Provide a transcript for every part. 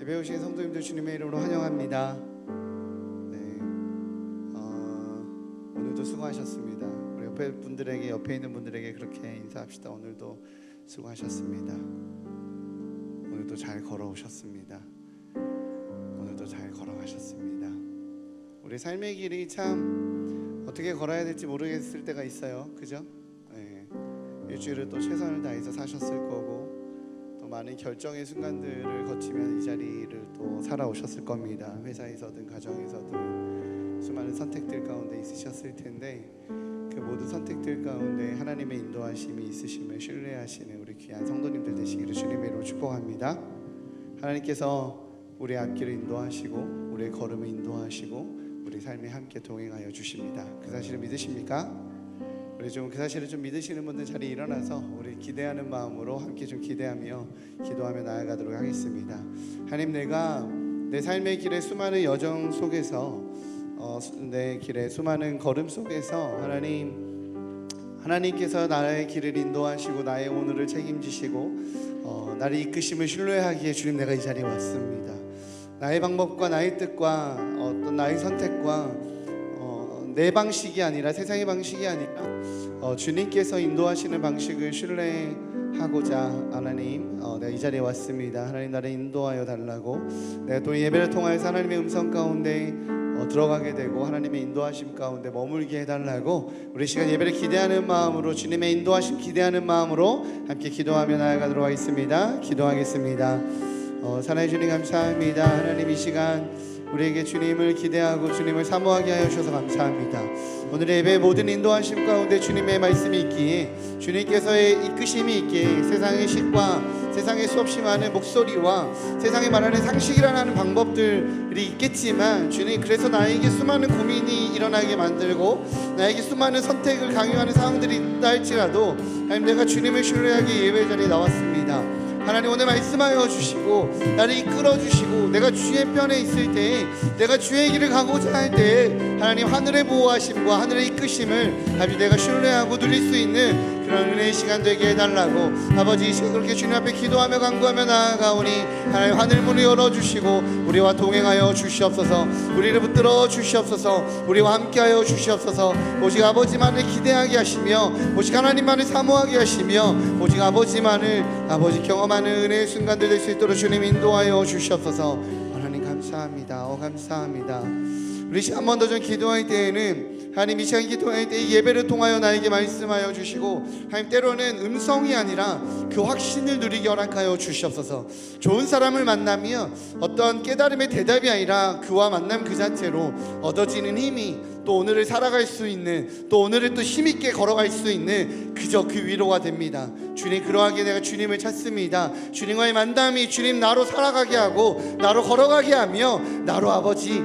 예배 오신 성도님들 주님의 이름으로 환영합니다. 네, 오늘도 수고하셨습니다. 우리 옆에 있는 분들에게 그렇게 인사합시다. 오늘도 수고하셨습니다. 오늘도 잘 걸어오셨습니다. 오늘도 잘 걸어가셨습니다. 우리 삶의 길이 참 어떻게 걸어야 될지 모르겠을 때가 있어요. 그죠? 네, 일주일을 또 최선을 다해서 사셨을 거고 또 많은 결정의 순간들을 거치면 이 자리를 또 살아오셨을 겁니다. 회사에서든 가정에서든 수많은 선택들 가운데 있으셨을 텐데 그 모든 선택들 가운데 하나님의 인도하심이 있으심을 신뢰하시는 우리 귀한 성도님들 되시기를 주님의 이름으로 축복합니다. 하나님께서 우리의 앞길을 인도하시고 우리의 걸음을 인도하시고 우리 삶에 함께 동행하여 주십니다. 그 사실을 믿으십니까? 우리 좀 그 사실을 좀 믿으시는 분들 자리에 일어나서 우리 기대하는 마음으로 함께 좀 기대하며 기도하며 나아가도록 하겠습니다. 하나님, 내가 내 삶의 길의 수많은 여정 속에서 내 길의 수많은 걸음 속에서 하나님께서 나의 길을 인도하시고 나의 오늘을 책임지시고 나를 이끄심을 신뢰하기에 주님, 내가 이 자리에 왔습니다. 나의 방법과 나의 뜻과 어떤 나의 선택과 내 방식이 아니라 세상의 방식이 아니라 주님께서 인도하시는 방식을 신뢰하고자 하나님, 내가 이 자리에 왔습니다. 하나님, 나를 인도하여 달라고. 내가 또 예배를 통하여서 하나님의 음성 가운데 들어가게 되고 하나님의 인도하심 가운데 머물게 해달라고 우리 시간 예배를 기대하는 마음으로, 주님의 인도하심 기대하는 마음으로 함께 기도하며 나아가도록 하겠습니다. 기도하겠습니다. 사랑해 주님 감사합니다. 하나님, 이 시간 우리에게 주님을 기대하고 주님을 사모하게 하여 주셔서 감사합니다. 오늘의 예배의 모든 인도하심 가운데 주님의 말씀이 있기에, 주님께서의 이끄심이 있기에 세상의 식과 세상의 수없이 많은 목소리와 세상에 말하는 상식이라는 방법들이 있겠지만 주님, 그래서 나에게 수많은 고민이 일어나게 만들고 나에게 수많은 선택을 강요하는 상황들이 있다 할지라도 하나님, 내가 주님을 신뢰하기 예배 자리에 나왔습니다. 하나님, 오늘 말씀하여 주시고 나를 이끌어 주시고 내가 주의 편에 있을 때, 내가 주의 길을 가고자 할 때 하나님, 하늘의 보호하심과 하늘의 이끄심을 하나님 내가 신뢰하고 누릴 수 있는 그런 은혜의 시간 되게 해달라고 아버지, 이 시간 그렇게 주님 앞에 기도하며 간구하며 나아가오니 하나님, 하늘문을 열어주시고 우리와 동행하여 주시옵소서. 우리를 붙들어 주시옵소서. 우리와 함께하여 주시옵소서. 오직 아버지만을 기대하게 하시며 오직 하나님만을 사모하게 하시며 오직 아버지만을 경험하는 은혜의 순간들 될 수 있도록 주님 인도하여 주시옵소서. 하나님 감사합니다. 감사합니다. 우리 한 번 더 좀 기도할 때에는 하나님, 이 시간 기도할 때 예배를 통하여 나에게 말씀하여 주시고 하나님, 때로는 음성이 아니라 그 확신을 누리게 허락하여 주시옵소서. 좋은 사람을 만나면 어떤 깨달음의 대답이 아니라 그와 만남 그 자체로 얻어지는 힘이 또 오늘을 살아갈 수 있는, 또 오늘을 또 힘있게 걸어갈 수 있는 그저 그 위로가 됩니다. 주님, 그러하게 내가 주님을 찾습니다. 주님과의 만남이 주님 나로 살아가게 하고 나로 걸어가게 하며 나로 아버지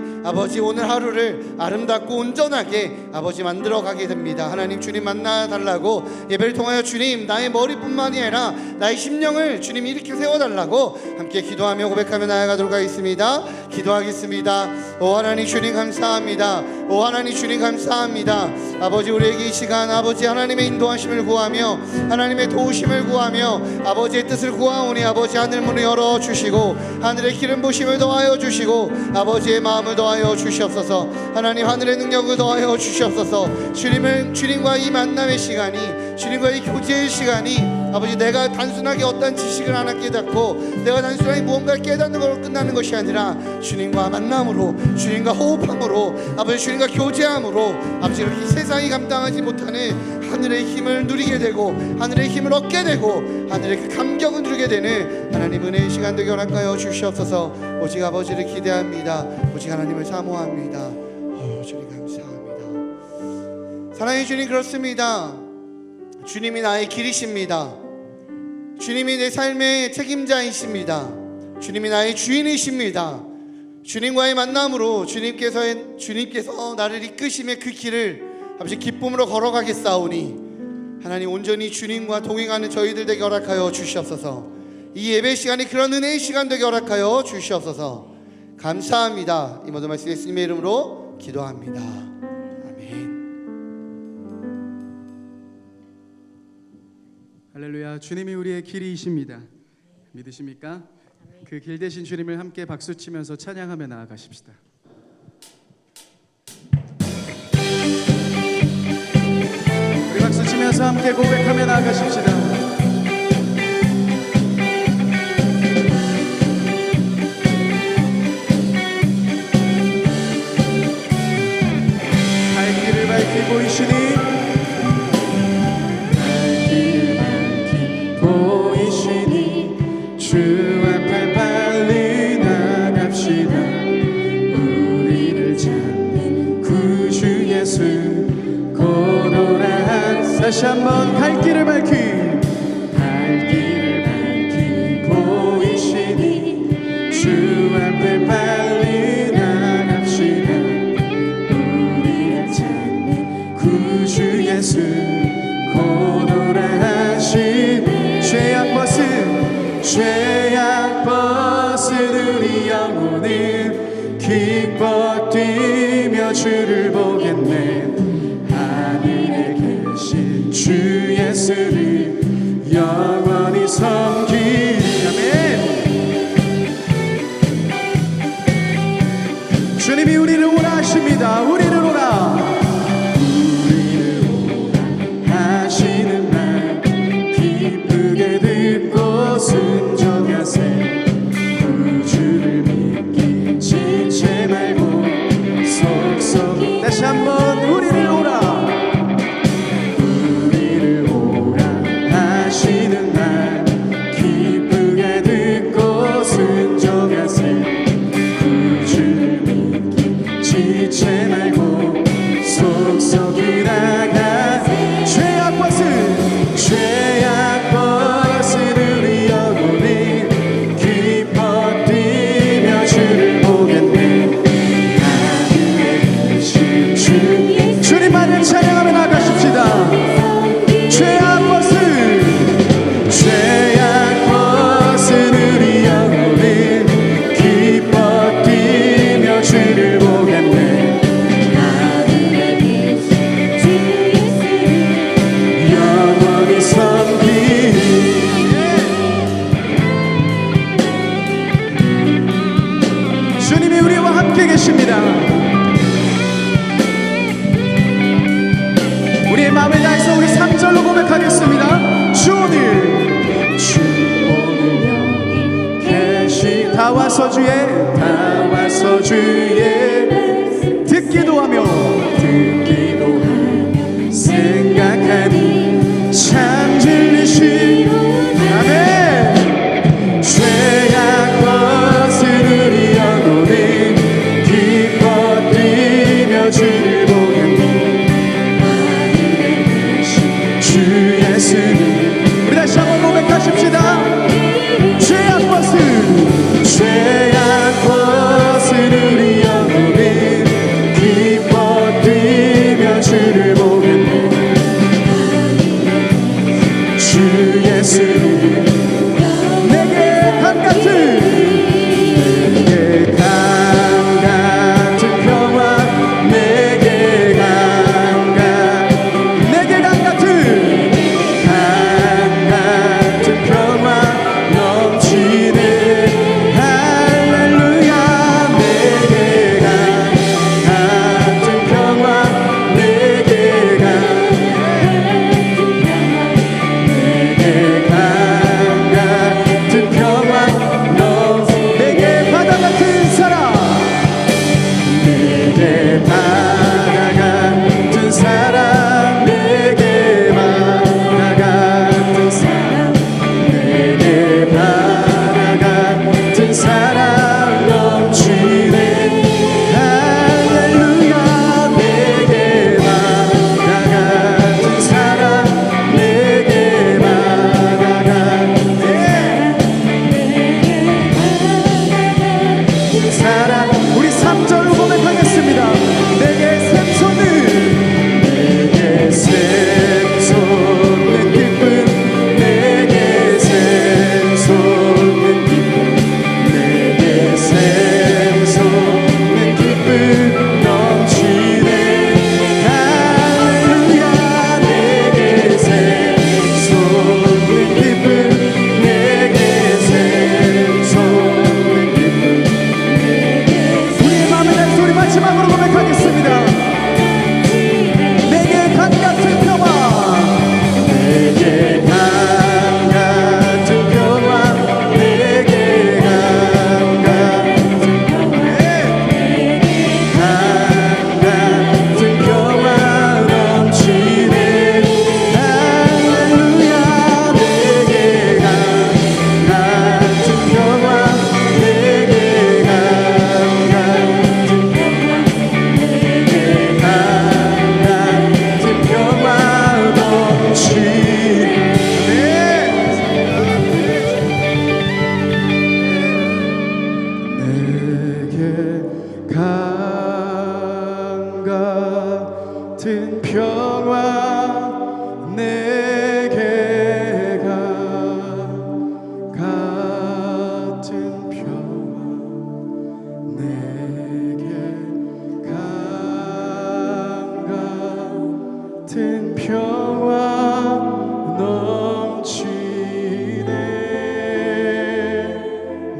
오늘 하루를 아름답고 온전하게 아버지 만들어가게 됩니다. 하나님, 주님 만나달라고 예배를 통하여 주님, 나의 머리뿐만이 아니라 나의 심령을 주님 일으켜 세워달라고 함께 기도하며 고백하며 나아가도록 하겠습니다. 기도하겠습니다. 오 하나님, 주님 감사합니다. 오 하나님, 주님 감사합니다. 아버지, 우리에게 이 시간 아버지 하나님의 인도하심을 구하며 하나님의 도우심을 구하며 아버지의 뜻을 구하오니 아버지, 하늘문을 열어주시고 하늘의 기름 부심을 더하여 주시고 아버지의 마음을 더하여 주시옵소서. 하나님, 하늘의 능력을 더하여 주시옵소서. 주님과 이 만남의 시간이, 주님과 이 교제의 시간이 아버지, 내가 단순하게 어떤 지식을 하나 깨닫고 내가 단순하게 무언가를 깨닫는 걸로 끝나는 것이 아니라 주님과 만남으로, 주님과 호흡함으로, 아버지 주님과 교제함으로 아버지, 이렇게 세상이 감당하지 못하는 하늘의 힘을 누리게 되고 하늘의 힘을 얻게 되고 하늘의 그 감격을 누리게 되는 하나님 은혜의 시간 되게 허락하여 주시옵소서. 오직 아버지를 기대합니다. 오직 하나님을 사모합니다. 주님 감사합니다. 사랑해 주님, 그렇습니다. 주님이 나의 길이십니다. 주님이 내 삶의 책임자이십니다. 주님이 나의 주인이십니다. 주님과의 만남으로 주님께서 나를 이끄심의 그 길을 아버지 기쁨으로 걸어가겠사오니 하나님, 온전히 주님과 동행하는 저희들 되게 허락하여 주시옵소서. 이 예배 시간이 그런 은혜의 시간 되게 허락하여 주시옵소서. 감사합니다. 이 모든 말씀 예수님의 이름으로 기도합니다. 할렐루야. 주님이 우리의 길이십니다. 믿으십니까? 그 길 대신 주님을 함께 박수치면서 찬양하며 나아가십시다. 우리 박수치면서 함께 고백하며 나아가십시다. 보이시니 보이시니 주 앞에 빨리 나갑시다. 우리를 찾는 구주 예수 곧 오라. 다시 한번 갈 길을 밝히 보이시니 주 앞에 빨리 나갑시다. 구주 예수 곧 오라 하시니 죄악 벗은 우리 영혼은 기뻐 뛰며 주를 보겠네. 하늘에 계신 주 예수를 영원히 섬기리. 아멘. 주님이 우리를 오라 하십니다. 우리를 오라 하시는 말 기쁘게 듣고 순종하세. 구주를 믿기 지체 말고 속속. 다시 한번 우리를 오라 하시는 말 기쁘게 듣고 순종하세. 구주를 믿기 지체 말고 속속히 나가. 죄악 벗은 우리 영혼이 기뻐 뛰며 주를 보겠네. 하늘에 계신 주님만을 찬양하며 나가십시다. 죄악 벗은 우리 영혼이 기뻐 뛰며 주를 보겠네. 하늘에 계신 주 예수를 영원히 섬기리. 주님이 우리와 함께 계십니다. 우리의 마음을 다해서 우리 3절로 고백하겠습니다. 주 오늘 여기 계시. 다 와서 주의 듣기도 하며 생각하니 참 진리시. 아멘. 죄악 벗은 우리 영혼은 기뻐 뛰며 주를 보겠네. 하늘에 계신 주 예수님. 우리 다시 한번 고백하십시다. 죄악 벗은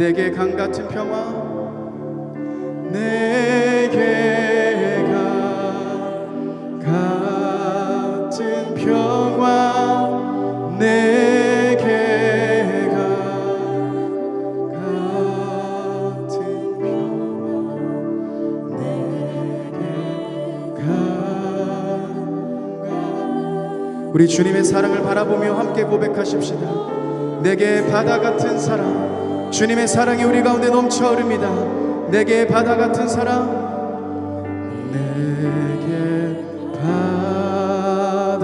내게 강 같은 평화, 내게 강 같은 평화, 내게 강 같은 평화, 내게 우리 주님의 사랑을 바라보며 함께 고백하십시다. 내게 바다 같은 사랑, 주님의 사랑이 우리 가운데 넘쳐 흐릅니다. 내게 바다 같은 사랑, 내게 바다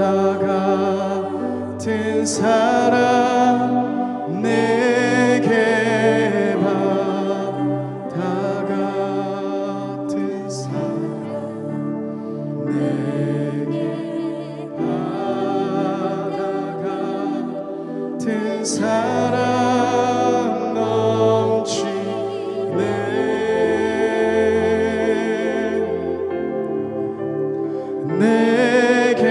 같은 사랑, 내게 바다 같은 사랑, 내게 바다 같은 사랑 넘치네. 내게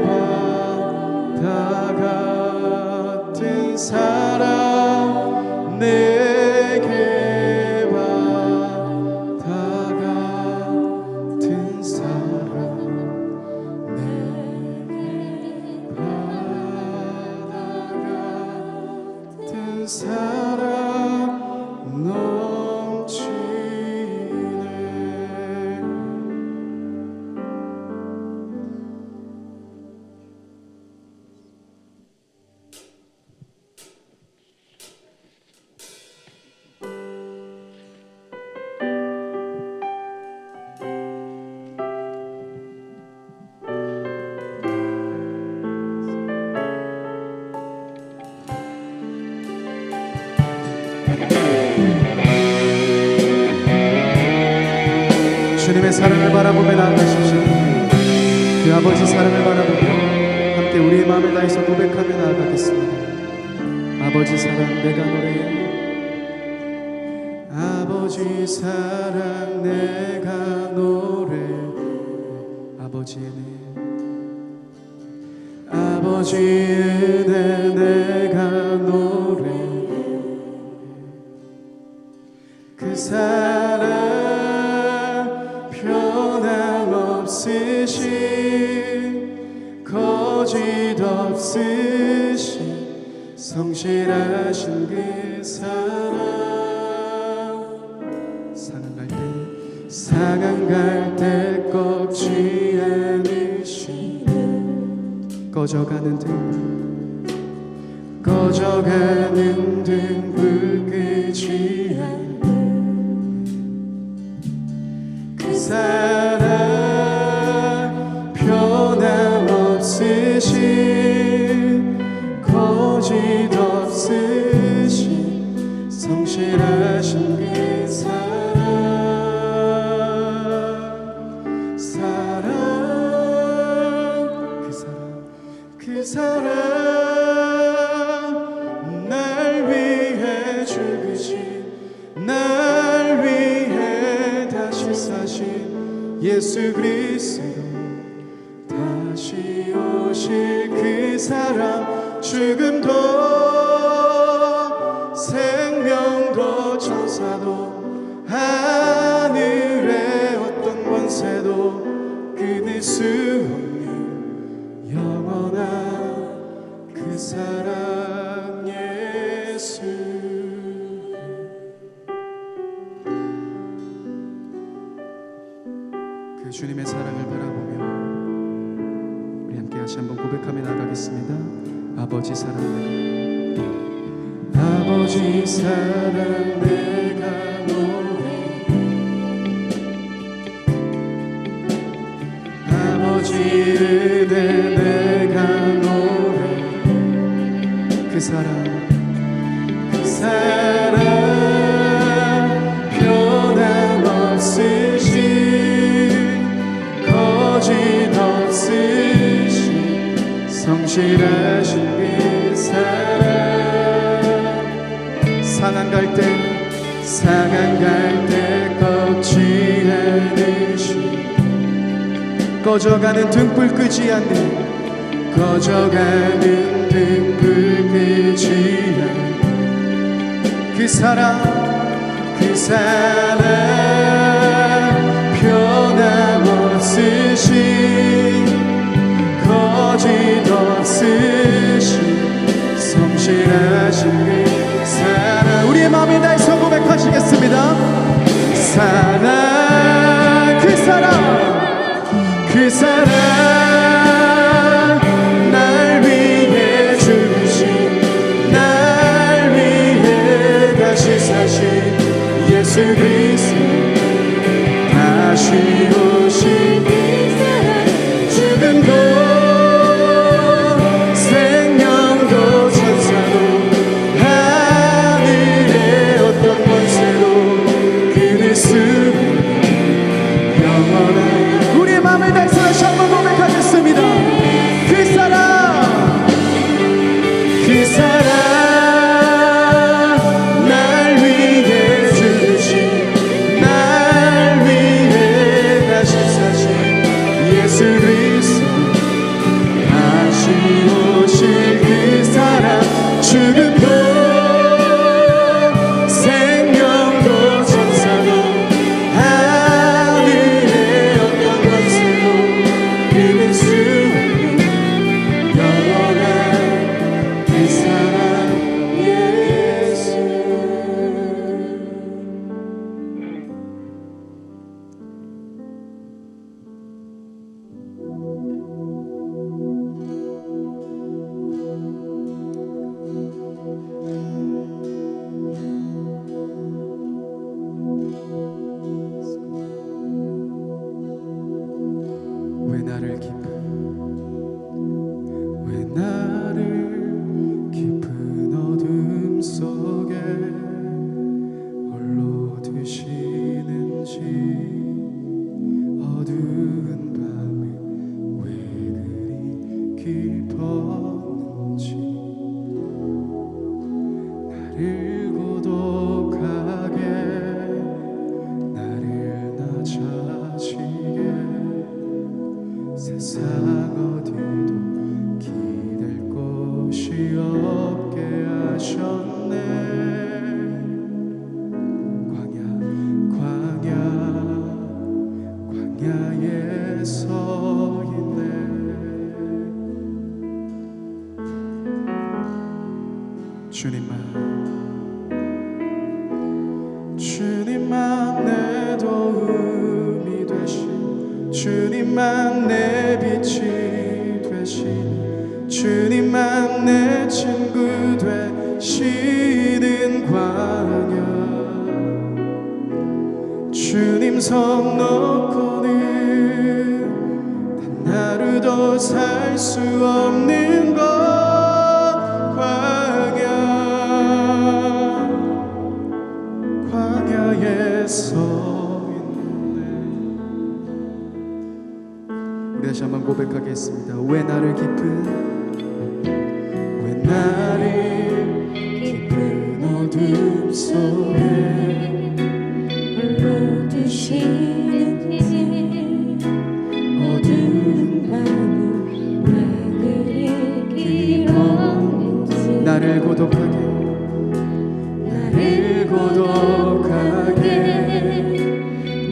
바다 같은 사랑, 내게 바다 같은 사랑, 내게 바다 같은 사랑 넘치네. 주님의 사랑을 바라보며 나아가십시오. 그 아버지 사랑을 바라보며 함께 우리의 마음을 다해서 고백하며 나아가겠습니다. 아버지 사랑 내가 노래해, 아버지 사랑 내가 노래해, 아버지의 은혜, 아버지의 은혜 내가 노래해, 그 사랑 변함없으신, 거짓 없으신, 성실하신 그 사랑, 상한 갈 때 꺾지 않으신, 꺼져가는 등불 끄지 않으신 그 사랑, 변함없으신, 거짓 없으신, 성실하신 그 그 사랑, 날 위해 죽으신, 날 위해 다시 사신 예수 그리스도, 다시 오실 그 사랑, 죽음도 생명도 천사도 하늘의 어떤 권세도 끊을 수 없는 영원한 그 사랑 예수. 그 주님의 사랑을 바라보며 우리 함께 다시 한번 고백하며 나가겠습니다. 아버지 사랑 내가, 아버지 사랑 내가 노래해, 아버지 은혜 내가 노래해, 그 사랑 변함없으신, 거짓 없으신, 성실하신 그 사랑, 상한 갈 때 꺾지 않으신, 꺼져가는 등불 끄지 않는, 꺼져가는 등불 끄지 않는 그 그 사랑 변함없으신 거짓 없으신 성실하신 그 사랑 우리의 마음에 다해서 고백하시겠습니다. 사랑 그 사랑 날 위해 주신 날 위해 다시 사신 예수 그리스도 다시 오신 그 사랑 죽음도 생명도 천사도 하늘의 어떤 권세도 그늘 수 영원한 우리의 마음을 다해서 다시 한번 고백하겠습니다. 그 사랑 날 위해 주신 날 위해 다시 사신 예수 그리스도 다시 오실 그 사랑 죽음도 생명도 천사도 하늘의 어떤 권세도 이길 수 없는 영원한 그 사랑 예수 왜 나를 깊은 어둠 속에 홀로 두시는지 어두운 밤은 왜 그리 깊었는지 나를 고독하게 나를 낮아지게 세상 어디도 기댈 곳이 없게 하셨네. 광야에 서 있네. 주님만 내 도움이 되신 주님만 내 빛이 되신 주님만 내 친구 되시는 광야 주님 손 놓고는 단 하루도 살 수 없는 것 광야에 서 있네. 우리 다시 한번 고백하겠습니다. 왜 나를 깊은 어둠 속에 홀로 두시는지 어두운 밤은 왜 그리 길었는지 나를 고독하게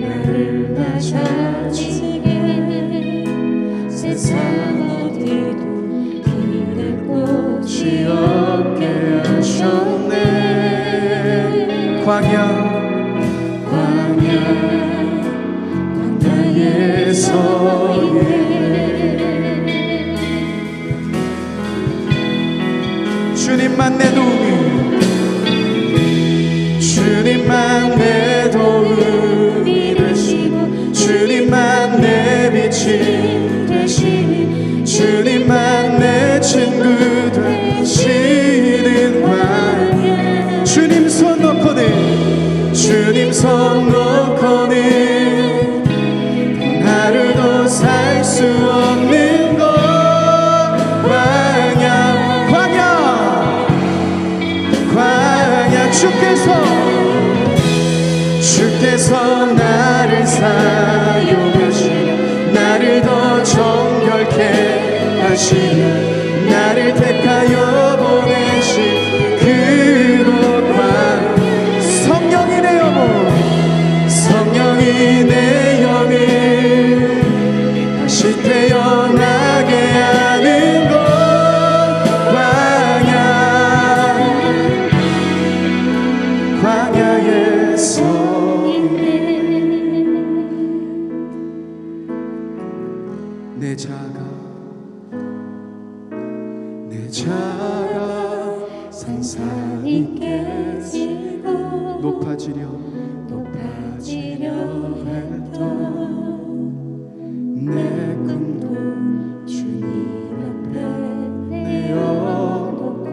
나를 낮아지게 세상 어디도 기댈 곳이 없게 하셨네. 광야에 서 있네. 주님만 내 도움이 주님만 내 도움이 되시고 주님만 내 빛이 되시니 주님만 내 친구 되시는 광야 주님 손 놓고는 하루도 살 수 없는 것 광야 주께서 나를 사용하시고 나를 더 정결케 하시고 나를 택하여 보내신 그곳 광야 자가 산산이 깨지고 높아지려 했던 내 꿈도 주님 앞에 내어놓고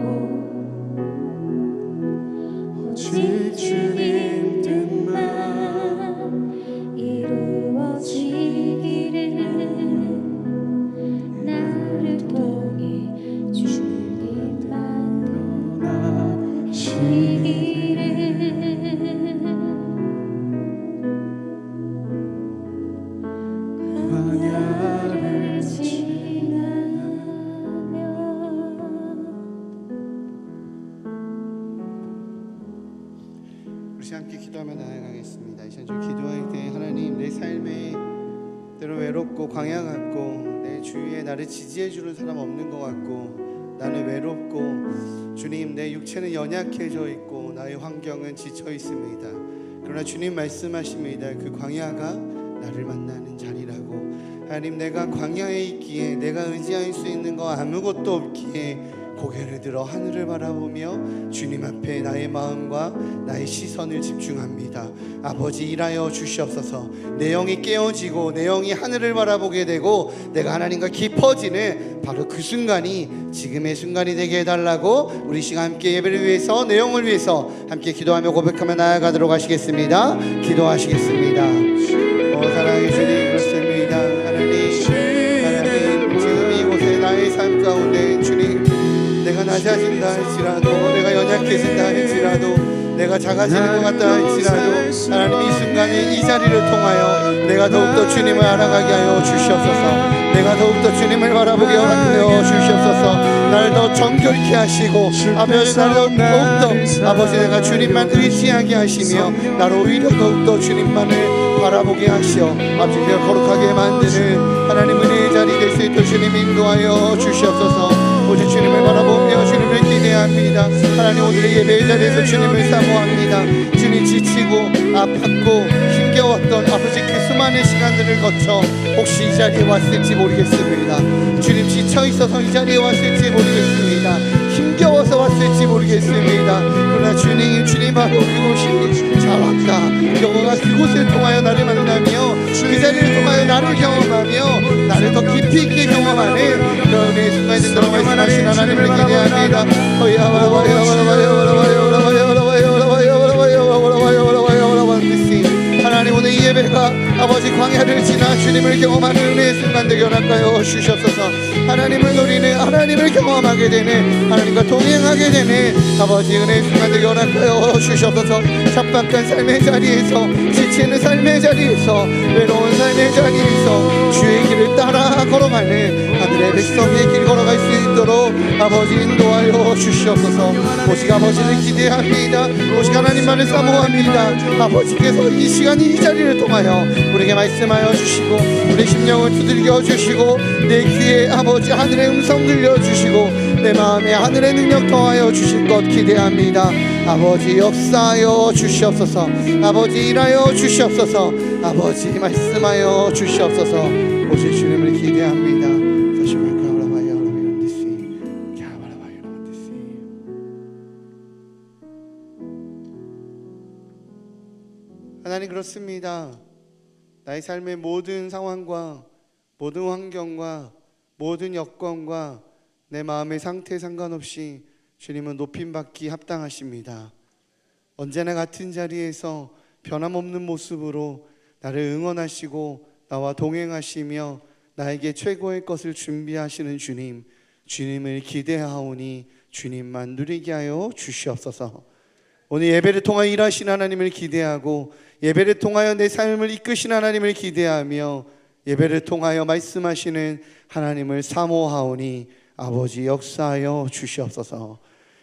오직 주님 뜻만 이루어지기를 나를 통해 주님만 변하시기를 광야를 지나며 우리 함께 기도하며 나아가겠습니다. 이 시간 좀 기도할 때 하나님 내 삶에 때로 외롭고 광야 같고 내 주위에 나를 지지해 주는 사람 없는 것 같고 나는 외롭고 주님 내 육체는 연약해져 있고 나의 환경은 지쳐 있습니다. 그러나 주님 말씀하십니다. 그 광야가 나를 만나는 자리라고. 하나님 내가 광야에 있기에 내가 의지할 수 있는 거 아무것도 없기에 고개를 들어 하늘을 바라보며 주님 앞에 나의 마음과 나의 시선을 집중합니다. 아버지 일하여 주시옵소서. 내 영이 깨어지고 내 영이 하늘을 바라보게 되고 내가 하나님과 깊어지는 바로 그 순간이 지금의 순간이 되게 해달라고 우리 시간 함께 예배를 위해서 내 영을 위해서 함께 기도하며 고백하며 나아가도록 하시겠습니다. 기도하시겠습니다. 사랑의 주님 그렇습니다. 하나님 지금 이곳에 나의 삶 가운데 주님 내가 낮아진다 할지라도 내가 연약해진다 할지라도 내가 작아지는 것 같다 할지라도 하나님 이 순간에 이 자리를 통하여 내가 더욱더 주님을 알아가게 하여 주시옵소서. 내가 더욱더 주님을 바라보게 하여 주시옵소서. 나를 더 정결케 하시고 아버지 나를 더욱더 아버지 내가 주님만 의지하게 하시며 나를 오히려 더욱더 주님만을 바라보게 하시어 아버지 내가 거룩하게 만드는 하나님 은혜의 자리 될 수 있도록 주님 인도하여 주시옵소서. 오직 주님을 바라보며 주님을 기대합니다. 하나님 오늘의 예배의 자리에서 주님을 사모합니다. 주님 지치고 아팠고 힘겨웠던 아버지 그 수많은 시간들을 거쳐 혹시 이 자리에 왔을지 모르겠습니다. 주님 지쳐있어서 이 자리에 왔을지 모르겠습니다. 힘겨워서 왔을지 모르겠습니다. 그러나 주님 바로 그곳이 잘 왔다. 여호와가 그곳을 통하여 나를 만나며 그 자리를 통하여 나를 경험하며 나를 더 깊이 있게 경험하는 그런 은혜의 순간이 되도록 말씀하신 하나님을 기대합니다. 하나님 오늘 이 예배가 아버지 광야를 지나 주님을 경험하는 은혜의 순간 되게 허락하여 주시옵소서. 하나님을 누리는 하나님을 경험하게 되는 하나님과 동행하게 되는 아버지 은혜의 순간 되게 허락하여 주시옵소서. 척박한 삶의 자리에서 지치는 삶의 자리에서 외로운 삶의 자리에서 주의 길을 따라 걸어가는 하늘의 백성의 길 걸어갈 수 있도록 아버지 인도하여 주시옵소서. 오직 아버지를 기대합니다. 오직 하나님만을 사모합니다. 아버지께서 이 시간 이 자리를 통하여 우리에게 말씀하여 주시고 우리 심령을 두들겨 주시고 내 귀에 아버지 하늘의 음성 들려주시고 내 마음에 하늘의 능력 더하여 주실 것 기대합니다. 아버지 역사하여 주시옵소서. 아버지 일하여 주시옵소서. 아버지 말씀하여 주시옵소서. 오직 주님을 기대합니다. 하나님 그렇습니다. 나의 삶의 모든 상황과 모든 환경과 모든 여건과 내 마음의 상태에 상관없이 주님은 높임받기 합당하십니다. 언제나 같은 자리에서 변함없는 모습으로 나를 응원하시고 나와 동행하시며 나에게 최고의 것을 준비하시는 주님, 주님을 기대하오니 주님만 누리게 하여 주시옵소서. 오늘 예배를 통하여 일하신 하나님을 기대하고 예배를 통하여 내 삶을 이끄신 하나님을 기대하며 예배를 통하여 말씀하시는 하나님을 사모하오니 아버지 역사하여 주시옵소서.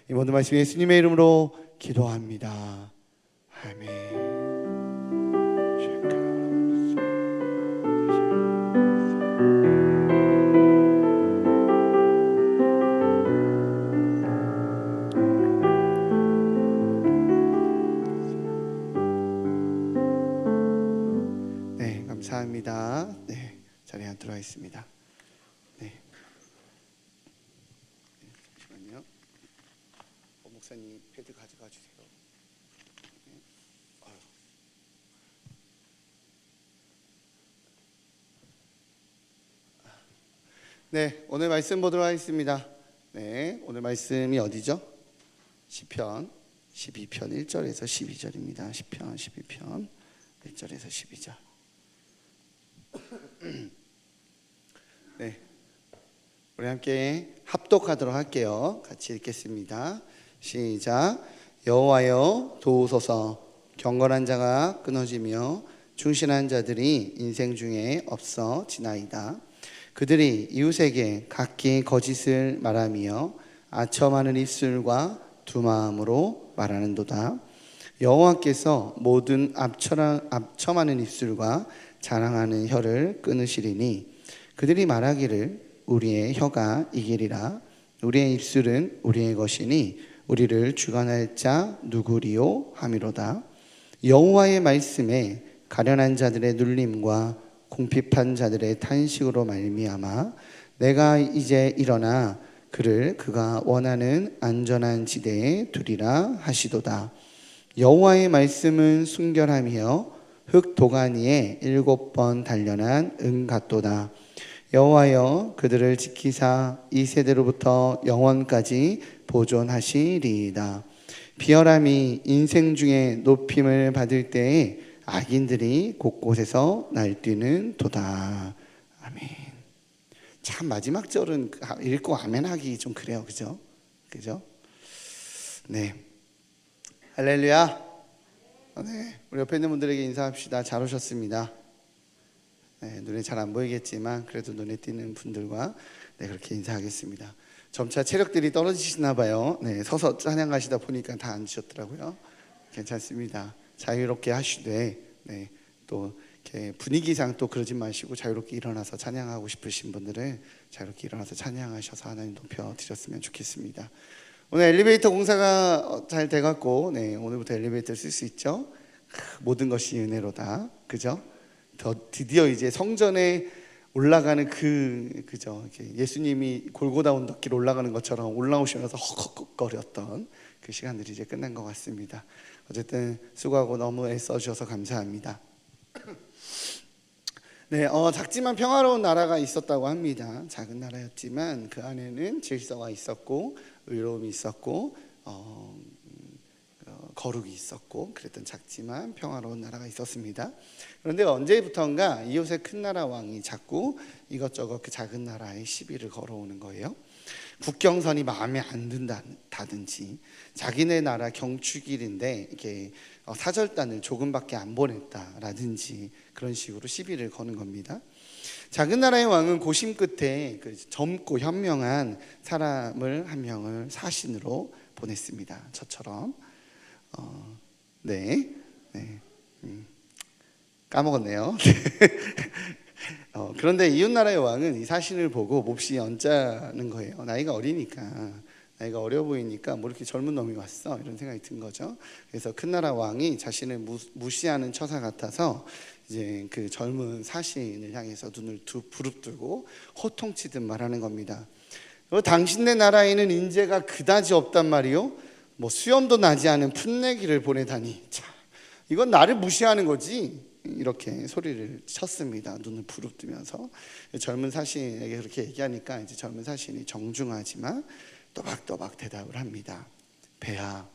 이 모든 말씀 예수님의 이름으로 기도합니다. 아멘. 네, 감사합니다. 네, 자리에 앉도록 하겠습니다. 네. 잠시만요. 목사님 패드 가져가 주세요. 네, 오늘 말씀 보도록 하겠습니다. 네, 오늘 말씀이 어디죠? 시편 12편 1절에서 12절입니다. 시편 12편 1절에서 12절. 네, 우리 함께 합독하도록 할게요. 같이 읽겠습니다. 시작. 여호와여 도우소서. 경건한 자가 끊어지며 충실한 자들이 인생 중에 없어지나이다. 그들이 이웃에게 각기 거짓을 말하며 아첨하는 입술과 두 마음으로 말하는도다. 여호와께서 모든 아첨하는 입술과 자랑하는 혀를 끊으시리니 그들이 말하기를 우리의 혀가 이기리라. 우리의 입술은 우리의 것이니 우리를 주관할 자 누구리요 하미로다. 여호와의 말씀에 가련한 자들의 눌림과 궁핍한 자들의 탄식으로 말미암아 내가 이제 일어나 그를 그가 원하는 안전한 지대에 두리라 하시도다. 여호와의 말씀은 순결하며 흙 도가니에 7번 단련한 은 같도다. 여호와여 그들을 지키사 이 세대로부터 영원까지 보존하시리이다. 비열함이 인생 중에 높임을 받을 때에 악인들이 곳곳에서 날뛰는 도다. 아멘. 참 마지막 절은 읽고 아멘하기 좀 그래요, 그죠? 네, 할렐루야. 네, 우리 옆에 있는 분들에게 인사합시다. 잘 오셨습니다. 네, 눈에 잘 안 보이겠지만 그래도 눈에 띄는 분들과 그렇게 인사하겠습니다. 점차 체력들이 떨어지시나 봐요. 네, 서서 찬양하시다 보니까 다 앉으셨더라고요. 괜찮습니다. 자유롭게 하시되 또 이렇게 분위기상 또 그러지 마시고 자유롭게 일어나서 찬양하고 싶으신 분들은 자유롭게 일어나서 찬양하셔서 하나님 높여 드렸으면 좋겠습니다. 오늘 엘리베이터 공사가 잘 돼갖고 오늘부터 엘리베이터를 쓸 수 있죠. 모든 것이 은혜로다. 그죠? 드디어 이제 성전에 올라가는 그죠? 예수님이 골고다 언덕길 올라가는 것처럼 올라오시면서 헉헉거렸던 그 시간들이 이제 끝난 것 같습니다. 어쨌든 수고하고 너무 애써주셔서 감사합니다. 네, 작지만 평화로운 나라가 있었다고 합니다. 작은 나라였지만 그 안에는 질서가 있었고 의로움이 있었고 거룩이 있었고 그랬던 작지만 평화로운 나라가 있었습니다. 그런데 언제부턴가 이웃의 큰 나라 왕이 자꾸 이것저것 그 작은 나라에 시비를 걸어오는 거예요. 국경선이 마음에 안 든다든지 자기네 나라 경축일인데 이렇게 사절단을 조금밖에 안 보냈다라든지 그런 식으로 시비를 거는 겁니다. 작은 나라의 왕은 고심 끝에 그 젊고 현명한 사람을 한 명을 사신으로 보냈습니다. 저처럼 까먹었네요. 그런데 이웃나라의 왕은 이 사신을 보고 몹시 언짢은 거예요. 나이가 어려 보이니까 뭐 이렇게 젊은 놈이 왔어 이런 생각이 든 거죠. 그래서 큰 나라 왕이 자신을 무시하는 처사 같아서 이제 그 젊은 사신을 향해서 눈을 부릅뜨고 호통치듯 말하는 겁니다. 당신네 나라에는 인재가 그다지 없단 말이요. 뭐 수염도 나지 않은 풋내기를 보내다니. 참, 이건 나를 무시하는 거지. 이렇게 소리를 쳤습니다. 눈을 부릅뜨면서 젊은 사신에게 그렇게 얘기하니까 이제 젊은 사신이 정중하지만 또박또박 대답을 합니다. 폐하,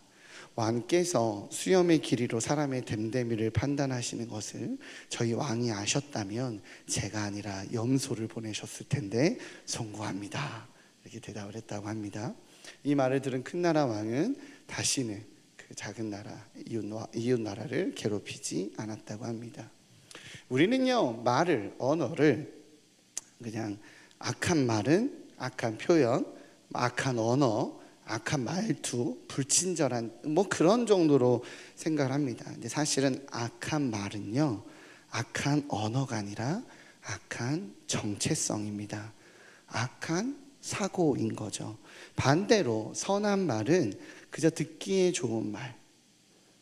왕께서 수염의 길이로 사람의 됨됨이를 판단하시는 것을 저희 왕이 아셨다면 제가 아니라 염소를 보내셨을 텐데 송구합니다. 이렇게 대답을 했다고 합니다. 이 말을 들은 큰 나라 왕은 다시는 그 작은 나라 이웃 나라를 괴롭히지 않았다고 합니다. 우리는요 언어를 그냥 악한 말은 악한 표현, 악한 언어, 악한 말투, 불친절한 뭐 그런 정도로 생각을 합니다. 근데 사실은 악한 말은요 악한 언어가 아니라 악한 정체성입니다. 악한 사고인 거죠. 반대로 선한 말은 그저 듣기에 좋은 말,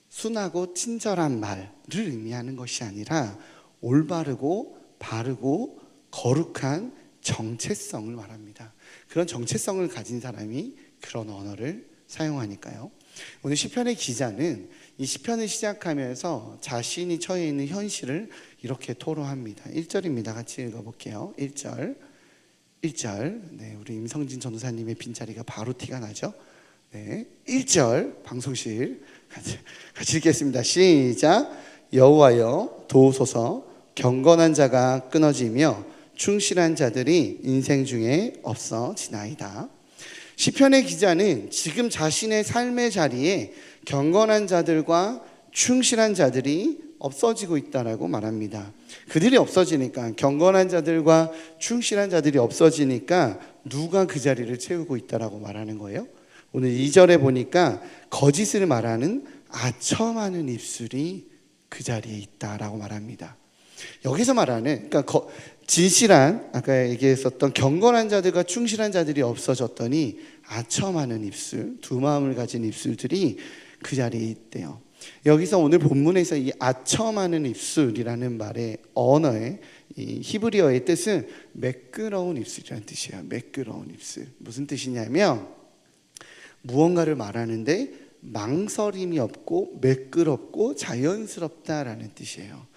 순하고 친절한 말을 의미하는 것이 아니라 올바르고 바르고 거룩한 정체성을 말합니다. 그런 정체성을 가진 사람이 그런 언어를 사용하니까요. 오늘 시편의 기자는 이 시편을 시작하면서 자신이 처해 있는 현실을 이렇게 토로합니다. 1절입니다. 같이 읽어볼게요. 1절. 네, 우리 임성진 전도사님의 빈자리가 바로 티가 나죠. 네, 1절 방송실 같이 읽겠습니다. 시작. 여호와여 도우소서. 경건한 자가 끊어지며 충실한 자들이 인생 중에 없어지나이다. 시편의 기자는 지금 자신의 삶의 자리에 경건한 자들과 충실한 자들이 없어지고 있다라고 말합니다. 그들이 없어지니까, 경건한 자들과 충실한 자들이 없어지니까 누가 그 자리를 채우고 있다라고 말하는 거예요? 오늘 2절에 보니까 거짓을 말하는 아첨하는 입술이 그 자리에 있다라고 말합니다. 여기서 말하는, 그러니까 진실한, 아까 얘기했었던 경건한 자들과 충실한 자들이 없어졌더니 아첨하는 입술, 두 마음을 가진 입술들이 그 자리에 있대요. 여기서 오늘 본문에서 이 아첨하는 입술이라는 말의 언어의 이 히브리어의 뜻은 매끄러운 입술이라는 뜻이에요. 매끄러운 입술. 무슨 뜻이냐면 무언가를 말하는데 망설임이 없고 매끄럽고 자연스럽다라는 뜻이에요.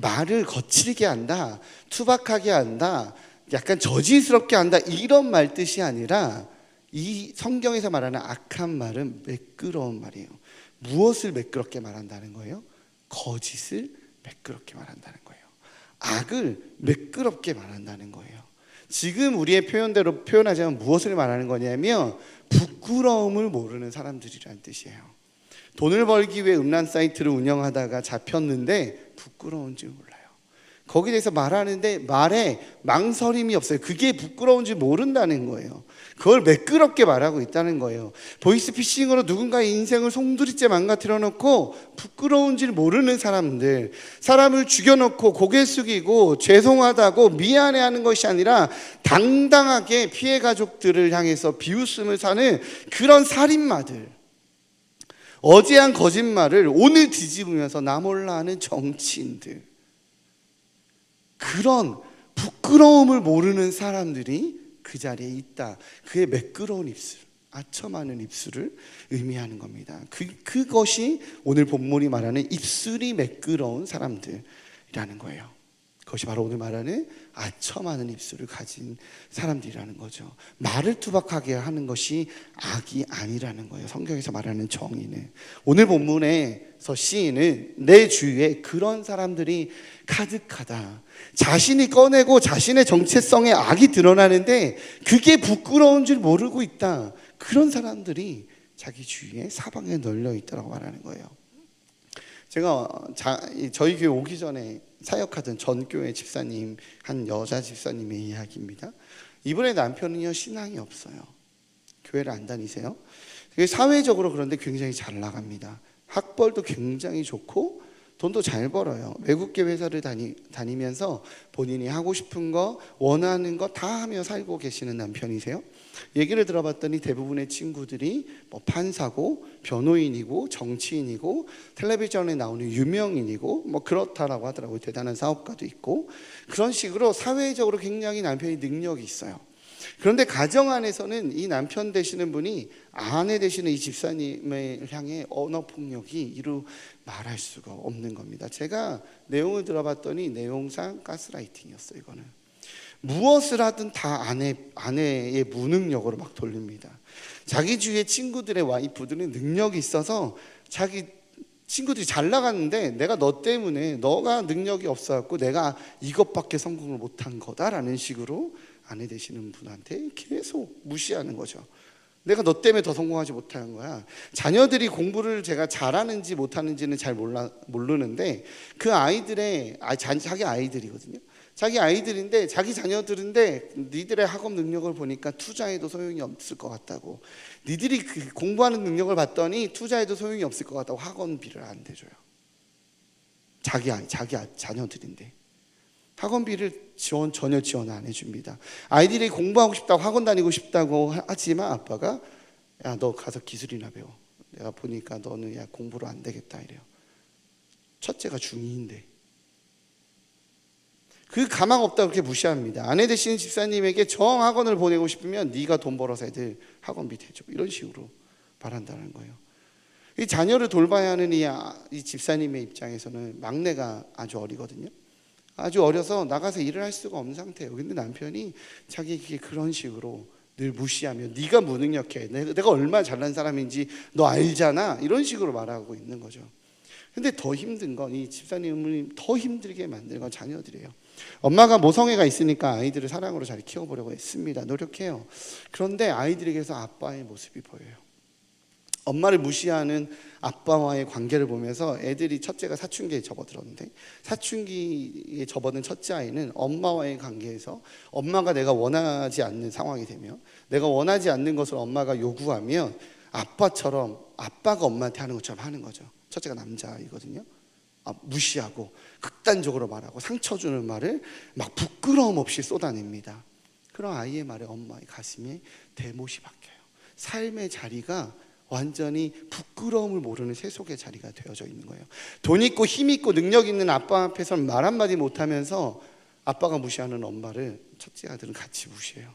말을 거칠게 한다, 투박하게 한다, 약간 저질스럽게 한다, 이런 말 뜻이 아니라 이 성경에서 말하는 악한 말은 매끄러운 말이에요. 무엇을 매끄럽게 말한다는 거예요? 거짓을 매끄럽게 말한다는 거예요. 악을 매끄럽게 말한다는 거예요. 지금 우리의 표현대로 표현하자면 무엇을 말하는 거냐면 부끄러움을 모르는 사람들이라는 뜻이에요. 돈을 벌기 위해 음란 사이트를 운영하다가 잡혔는데 부끄러운지 몰라요. 거기에 대해서 말하는데 말에 망설임이 없어요. 그게 부끄러운지 모른다는 거예요. 그걸 매끄럽게 말하고 있다는 거예요. 보이스피싱으로 누군가의 인생을 송두리째 망가뜨려 놓고 부끄러운지를 모르는 사람들, 사람을 죽여놓고 고개 숙이고 죄송하다고 미안해하는 것이 아니라 당당하게 피해 가족들을 향해서 비웃음을 사는 그런 살인마들, 어제 한 거짓말을 오늘 뒤집으면서 나 몰라 하는 정치인들, 그런 부끄러움을 모르는 사람들이 그 자리에 있다. 그의 매끄러운 입술, 아첨하는 입술을 의미하는 겁니다. 그것이 오늘 본문이 말하는 입술이 매끄러운 사람들이라는 거예요. 그것이 바로 오늘 말하는 아첨하는 입술을 가진 사람들이라는 거죠. 말을 투박하게 하는 것이 악이 아니라는 거예요. 성경에서 말하는 정의는. 오늘 본문에서 시인은 내 주위에 그런 사람들이 가득하다. 자신이 꺼내고 자신의 정체성에 악이 드러나는데 그게 부끄러운 줄 모르고 있다. 그런 사람들이 자기 주위에 사방에 널려 있다고 말하는 거예요. 제가 저희 교회 오기 전에 사역하던 전교회 집사님, 한 여자 집사님의 이야기입니다. 이분의 남편은요 신앙이 없어요. 교회를 안 다니세요. 사회적으로 그런데 굉장히 잘 나갑니다. 학벌도 굉장히 좋고 돈도 잘 벌어요. 외국계 회사를 다니면서 본인이 하고 싶은 거, 원하는 거 다 하며 살고 계시는 남편이세요. 얘기를 들어봤더니 대부분의 친구들이 뭐 판사고 변호인이고 정치인이고 텔레비전에 나오는 유명인이고 뭐 그렇다라고 하더라고요. 대단한 사업가도 있고 그런 식으로 사회적으로 굉장히 남편이 능력이 있어요. 그런데 가정 안에서는 이 남편 되시는 분이 아내 되시는 이 집사님을 향해 언어 폭력이 이루 말할 수가 없는 겁니다. 제가 내용을 들어봤더니 내용상 가스라이팅이었어요. 이거는 무엇을 하든 다 아내의 무능력으로 막 돌립니다. 자기 주위의 친구들의 와이프들은 능력이 있어서 자기 친구들이 잘 나갔는데 내가 너 때문에 너가 능력이 없어갖고 내가 이것밖에 성공을 못한 거다라는 식으로 아내 되시는 분한테 계속 무시하는 거죠. 내가 너 때문에 더 성공하지 못한 거야. 자녀들이 공부를 제가 잘하는지 못하는지는 잘 모르는데 그 아이들의 자기 아이들이거든요. 자기 아이들인데 자기 자녀들인데 니들의 학업 능력을 보니까 투자해도 소용이 없을 것 같다고. 니들이 그 공부하는 능력을 봤더니 투자해도 소용이 없을 것 같다고 학원비를 안 대줘요. 자기 자녀들인데 학원비를 전혀 지원 안 해줍니다. 아이들이 공부하고 싶다고 학원 다니고 싶다고 하지만 아빠가 야 너 가서 기술이나 배워. 내가 보니까 너는 야 공부로 안 되겠다 이래요. 첫째가 중2인데 그 가망 없다 그렇게 무시합니다. 아내 되시는 집사님에게 정 학원을 보내고 싶으면 네가 돈 벌어서 애들 학원비 대줘 이런 식으로 바란다는 거예요. 이 자녀를 돌봐야 하는 이 집사님의 입장에서는 막내가 아주 어리거든요. 아주 어려서 나가서 일을 할 수가 없는 상태예요. 근데 남편이 자기에게 그런 식으로 늘 무시하며 네가 무능력해, 내가 얼마나 잘난 사람인지 너 알잖아, 이런 식으로 말하고 있는 거죠. 근데 더 힘든 건 이 집사님을 더 힘들게 만드는 건 자녀들이에요. 엄마가 모성애가 있으니까 아이들을 사랑으로 잘 키워보려고 했습니다. 노력해요. 그런데 아이들에게서 아빠의 모습이 보여요. 엄마를 무시하는 아빠와의 관계를 보면서 애들이, 첫째가 사춘기에 접어들었는데, 사춘기에 접어든 첫째 아이는 엄마와의 관계에서 엄마가 내가 원하지 않는 상황이 되면, 내가 원하지 않는 것을 엄마가 요구하면 아빠처럼, 아빠가 엄마한테 하는 것처럼 하는 거죠. 첫째가 남자이거든요. 무시하고 극단적으로 말하고 상처 주는 말을 막 부끄러움 없이 쏟아냅니다. 그런 아이의 말에 엄마의 가슴에 대못이 박혀요. 삶의 자리가 완전히 부끄러움을 모르는 세속의 자리가 되어져 있는 거예요. 돈 있고 힘 있고 능력 있는 아빠 앞에서는 말 한마디 못하면서 아빠가 무시하는 엄마를 첫째 아들은 같이 무시해요.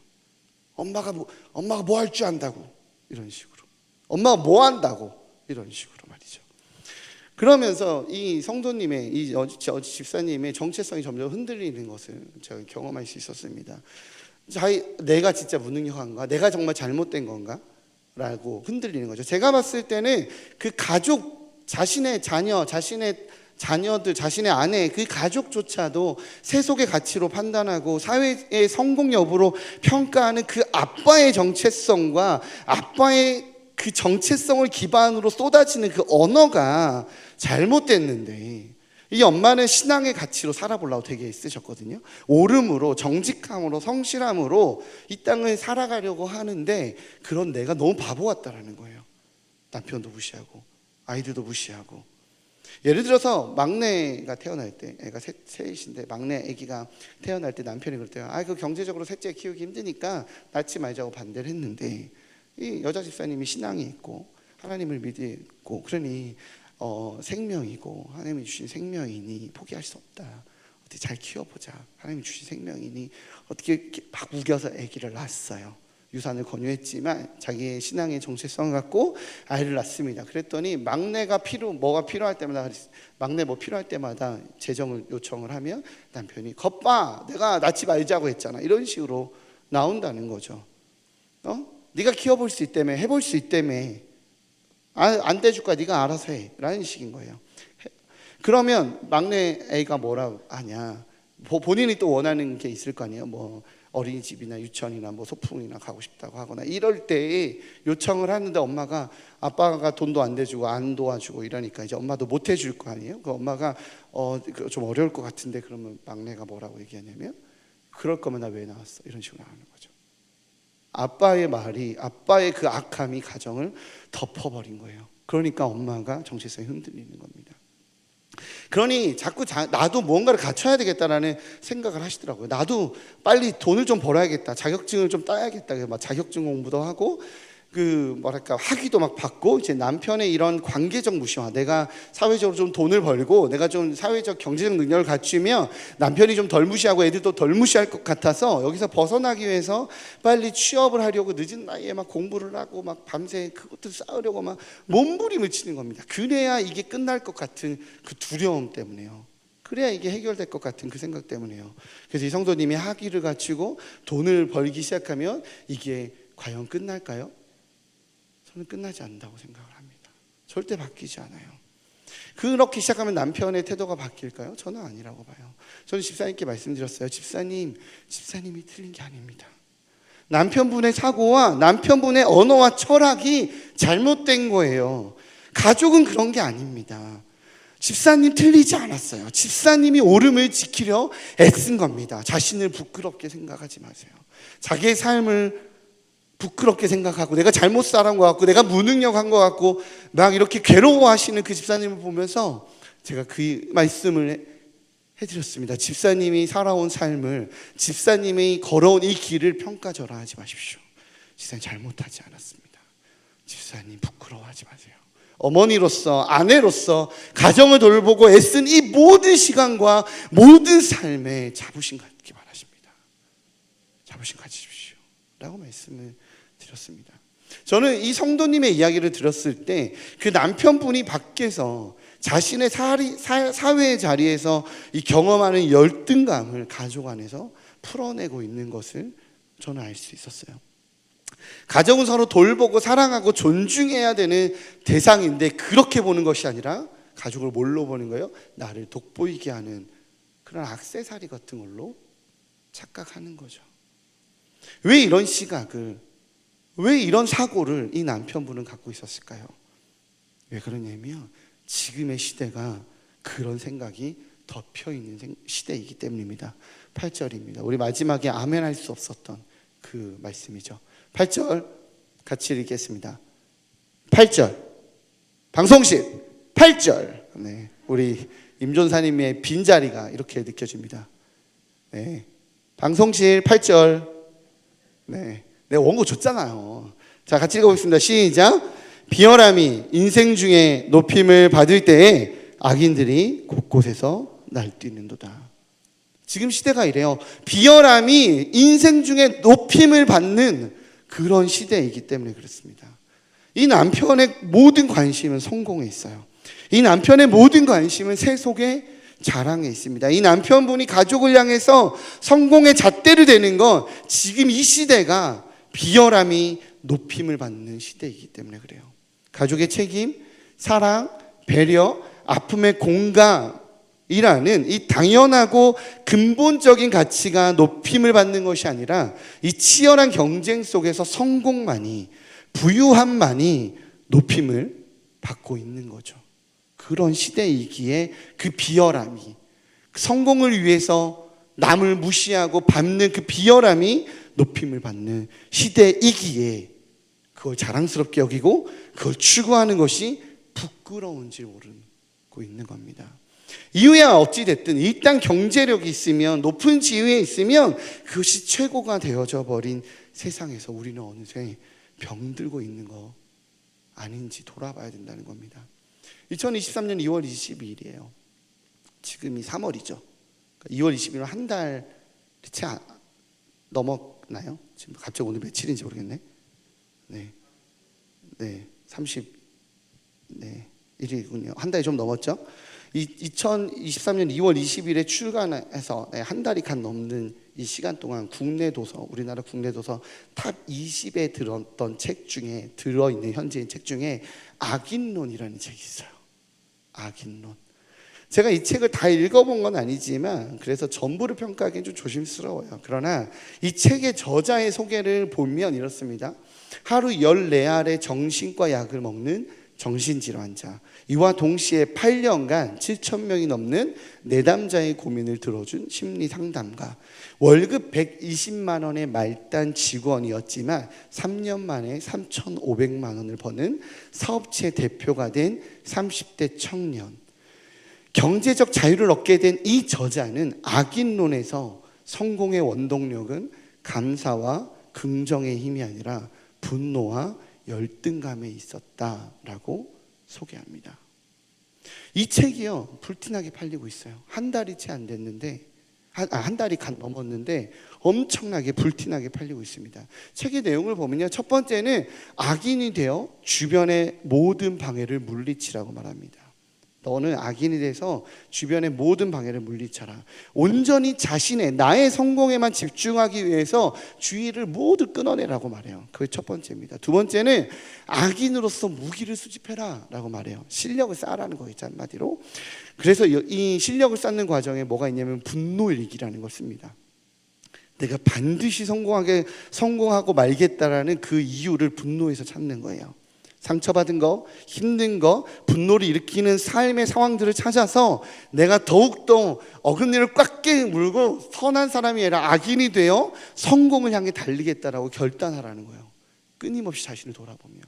엄마가 뭐 할 줄 안다고, 이런 식으로. 엄마가 뭐 한다고, 이런 식으로 말이죠. 그러면서 이 성도님의, 이 집사님의 정체성이 점점 흔들리는 것을 제가 경험할 수 있었습니다. 내가 진짜 무능력한가? 내가 정말 잘못된 건가? 라고 흔들리는 거죠. 제가 봤을 때는 그 가족, 자신의 자녀, 자신의 자녀들, 자신의 아내, 그 가족조차도 세속의 가치로 판단하고 사회의 성공 여부로 평가하는 그 아빠의 정체성과 아빠의 그 정체성을 기반으로 쏟아지는 그 언어가 잘못됐는데, 이 엄마는 신앙의 가치로 살아보려고 되게 애쓰셨거든요. 옳음으로, 정직함으로, 성실함으로 이 땅을 살아가려고 하는데, 그런 내가 너무 바보 같다라는 거예요. 남편도 무시하고 아이들도 무시하고. 예를 들어서 막내가 태어날 때, 애가 셋인데 막내 아기가 태어날 때 남편이 그럴 때요, 그 경제적으로 셋째 키우기 힘드니까 낳지 말자고 반대를 했는데, 이 여자 집사님이 신앙이 있고 하나님을 믿고, 그러니 생명이고 하나님이 주신 생명이니 포기할 수 없다. 어떻게 잘 키워보자. 하나님이 주신 생명이니 어떻게 막 우겨서 아기를 낳았어요. 유산을 권유했지만 자기의 신앙의 정체성을 갖고 아이를 낳습니다. 그랬더니 막내가 뭐가 필요할 때마다, 막내 뭐 필요할 때마다 재정을 요청을 하면 남편이 겉봐, 내가 낳지 말자고 했잖아, 이런 식으로 나온다는 거죠. 네가 키워볼 수 있다며, 해볼 수 있다며, 안 돼줄 거야, 네가 알아서 해, 라는 식인 거예요. 그러면 막내 애가 뭐라고 하냐, 본인이 또 원하는 게 있을 거 아니에요. 뭐 어린이집이나 유치원이나 뭐 소풍이나 가고 싶다고 하거나, 이럴 때 요청을 하는데 엄마가, 아빠가 돈도 안 대주고 안 도와주고 이러니까 이제 엄마도 못 해줄 거 아니에요. 그 엄마가 좀 어려울 것 같은데, 그러면 막내가 뭐라고 얘기하냐면, 그럴 거면 나 왜 나왔어, 이런 식으로 나가는 거죠. 아빠의 말이, 아빠의 그 악함이 가정을 덮어버린 거예요. 그러니까 엄마가 정체성이 흔들리는 겁니다. 그러니 자꾸 나도 무언가를 갖춰야 되겠다라는 생각을 하시더라고요. 나도 빨리 돈을 좀 벌어야겠다, 자격증을 좀 따야겠다. 막 자격증 공부도 하고, 학위도 막 받고, 이제 남편의 이런 관계적 무시와, 내가 사회적으로 좀 돈을 벌고 내가 좀 사회적 경제적 능력을 갖추면 남편이 좀 덜 무시하고 애들도 덜 무시할 것 같아서, 여기서 벗어나기 위해서 빨리 취업을 하려고 늦은 나이에 막 공부를 하고 막 밤새 그것들 쌓으려고 막 몸부림을 치는 겁니다. 그래야 이게 끝날 것 같은 그 두려움 때문에요. 그래야 이게 해결될 것 같은 그 생각 때문에요. 그래서 이 성도님이 학위를 갖추고 돈을 벌기 시작하면 이게 과연 끝날까요? 저는 끝나지 않는다고 생각을 합니다. 절대 바뀌지 않아요. 그렇게 시작하면 남편의 태도가 바뀔까요? 저는 아니라고 봐요. 저는 집사님께 말씀드렸어요. 집사님이 틀린 게 아닙니다. 남편분의 사고와 남편분의 언어와 철학이 잘못된 거예요. 가족은 그런 게 아닙니다. 집사님 틀리지 않았어요. 집사님이 옳음을 지키려 애쓴 겁니다. 자신을 부끄럽게 생각하지 마세요. 자기의 삶을 부끄럽게 생각하고 내가 잘못 살은 것 같고 내가 무능력한 것 같고 막 이렇게 괴로워하시는 그 집사님을 보면서 제가 그 말씀을 해드렸습니다. 집사님이 살아온 삶을, 집사님이 걸어온 이 길을 평가절하하지 마십시오. 집사님 잘못하지 않았습니다. 집사님 부끄러워하지 마세요. 어머니로서, 아내로서 가정을 돌보고 애쓴 이 모든 시간과 모든 삶에 자부심 갖기 바라십니다. 자부심 가지십시오 라고 말씀을 드렸습니다. 저는 이 성도님의 이야기를 들었을 때 그 남편분이 밖에서 자신의 사회의 자리에서 이 경험하는 열등감을 가족 안에서 풀어내고 있는 것을 저는 알 수 있었어요. 가정은 서로 돌보고 사랑하고 존중해야 되는 대상인데 그렇게 보는 것이 아니라 가족을 뭘로 보는 거예요? 나를 돋보이게 하는 그런 액세서리 같은 걸로 착각하는 거죠. 왜 이런 시각을, 왜 이런 사고를 이 남편분은 갖고 있었을까요? 왜 그러냐면 지금의 시대가 그런 생각이 덮여있는 시대이기 때문입니다. 8절입니다. 우리 마지막에 아멘 할 수 없었던 그 말씀이죠. 8절 같이 읽겠습니다. 8절 방송실 8절. 네, 우리 임존사님의 빈자리가 이렇게 느껴집니다. 네, 방송실 8절. 네, 내가 원고 줬잖아요. 자, 같이 읽어보겠습니다. 시작. 비열함이 인생 중에 높임을 받을 때에 악인들이 곳곳에서 날뛰는도다. 지금 시대가 이래요. 비열함이 인생 중에 높임을 받는 그런 시대이기 때문에 그렇습니다. 이 남편의 모든 관심은 성공에 있어요. 이 남편의 모든 관심은 세속의 자랑에 있습니다. 이 남편분이 가족을 향해서 성공의 잣대를 대는 건 지금 이 시대가 비열함이 높임을 받는 시대이기 때문에 그래요. 가족의 책임, 사랑, 배려, 아픔의 공감이라는 이 당연하고 근본적인 가치가 높임을 받는 것이 아니라 이 치열한 경쟁 속에서 성공만이, 부유함만이 높임을 받고 있는 거죠. 그런 시대이기에 그 비열함이, 성공을 위해서 남을 무시하고 밟는 그 비열함이 높임을 받는 시대이기에 그걸 자랑스럽게 여기고 그걸 추구하는 것이 부끄러운지 모르고 있는 겁니다. 이유야 어찌됐든 일단 경제력이 있으면, 높은 지위에 있으면 그것이 최고가 되어져 버린 세상에서 우리는 어느새 병들고 있는 거 아닌지 돌아봐야 된다는 겁니다. 2023년 2월 22일이에요. 지금이 3월이죠. 2월 22일 한 달이 채 넘었나요? 지금 갑자기 오늘 며칠인지 모르겠네. 네, 31일이군요. 한 달이 좀 넘었죠. 2023년 2월 20일에 출간해서 한 달이 간 넘는 이 시간 동안 국내 도서, 우리나라 국내 도서 탑 20에 들었던 책 중에, 들어있는 현재인 책 중에 악인론이라는 책이 있어요. 악인론. 제가 이 책을 다 읽어본 건 아니지만 그래서 전부를 평가하기는 좀 조심스러워요. 그러나 이 책의 저자의 소개를 보면 이렇습니다. 하루 14알의 정신과 약을 먹는 정신질환 환자, 이와 동시에 8년간 7,000명이 넘는 내담자의 고민을 들어준 심리상담가, 월급 120만 원의 말단 직원이었지만 3년 만에 3,500만 원을 버는 사업체 대표가 된 30대 청년, 경제적 자유를 얻게 된 이 저자는 악인론에서 성공의 원동력은 감사와 긍정의 힘이 아니라 분노와 열등감에 있었다라고 소개합니다. 이 책이요, 불티나게 팔리고 있어요. 한 달이 채 안 됐는데, 한 달이 넘었는데 엄청나게 불티나게 팔리고 있습니다. 책의 내용을 보면요, 첫 번째는 악인이 되어 주변의 모든 방해를 물리치라고 말합니다. 너는 악인이 돼서 주변의 모든 방해를 물리쳐라. 온전히 나의 성공에만 집중하기 위해서 주의를 모두 끊어내라고 말해요. 그게 첫 번째입니다. 두 번째는 악인으로서 무기를 수집해라 라고 말해요. 실력을 쌓으라는 거겠죠, 한마디로. 그래서 이 실력을 쌓는 과정에 뭐가 있냐면 분노일기라는 걸 씁니다. 내가 반드시 성공하고 말겠다라는 그 이유를 분노에서 찾는 거예요. 상처받은 거, 힘든 거, 분노를 일으키는 삶의 상황들을 찾아서 내가 더욱더 어금니를 꽉 깨물고 선한 사람이 아니라 악인이 되어 성공을 향해 달리겠다라고 결단하라는 거예요. 끊임없이 자신을 돌아보며.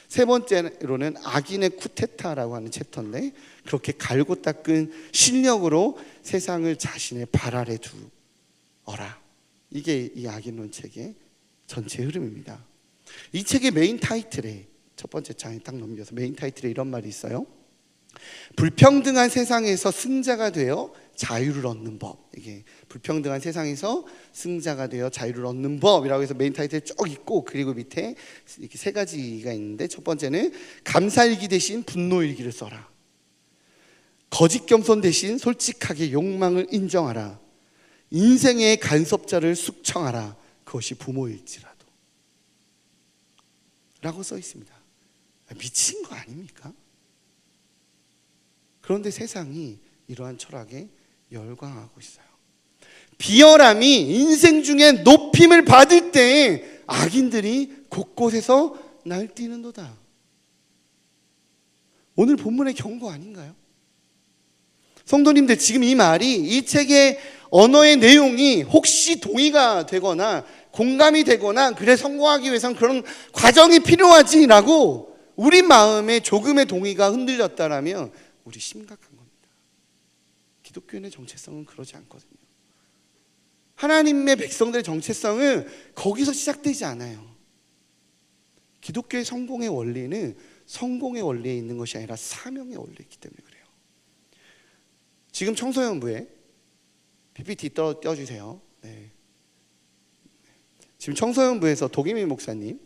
세 번째로는 악인의 쿠데타라고 하는 챕터인데, 그렇게 갈고 닦은 실력으로 세상을 자신의 발 아래 두어라. 이게 이 악인론 책의 전체 흐름입니다. 이 책의 메인 타이틀에, 첫 번째 장에 딱 넘겨서 메인 타이틀에 이런 말이 있어요. 불평등한 세상에서 승자가 되어 자유를 얻는 법. 이게 불평등한 세상에서 승자가 되어 자유를 얻는 법이라고 해서 메인 타이틀에 쭉 있고, 그리고 밑에 이렇게 세 가지가 있는데, 첫 번째는 감사일기 대신 분노일기를 써라. 거짓 겸손 대신 솔직하게 욕망을 인정하라. 인생의 간섭자를 숙청하라. 그것이 부모일지라도 라고 써 있습니다. 미친 거 아닙니까? 그런데 세상이 이러한 철학에 열광하고 있어요. 비열함이 인생 중에 높임을 받을 때 악인들이 곳곳에서 날뛰는도다. 오늘 본문의 경고 아닌가요? 성도님들, 지금 이 말이, 이 책의 언어의 내용이 혹시 동의가 되거나 공감이 되거나 그래 성공하기 위해서는 그런 과정이 필요하지라고 우리 마음에 조금의 동의가 흔들렸다라면 우리 심각한 겁니다. 기독교인의 정체성은 그러지 않거든요. 하나님의 백성들의 정체성은 거기서 시작되지 않아요. 기독교의 성공의 원리는 성공의 원리에 있는 것이 아니라 사명의 원리에 있기 때문에 그래요. 지금 청소년부에 PPT 떼어주세요. 네. 지금 청소년부에서 도기민 목사님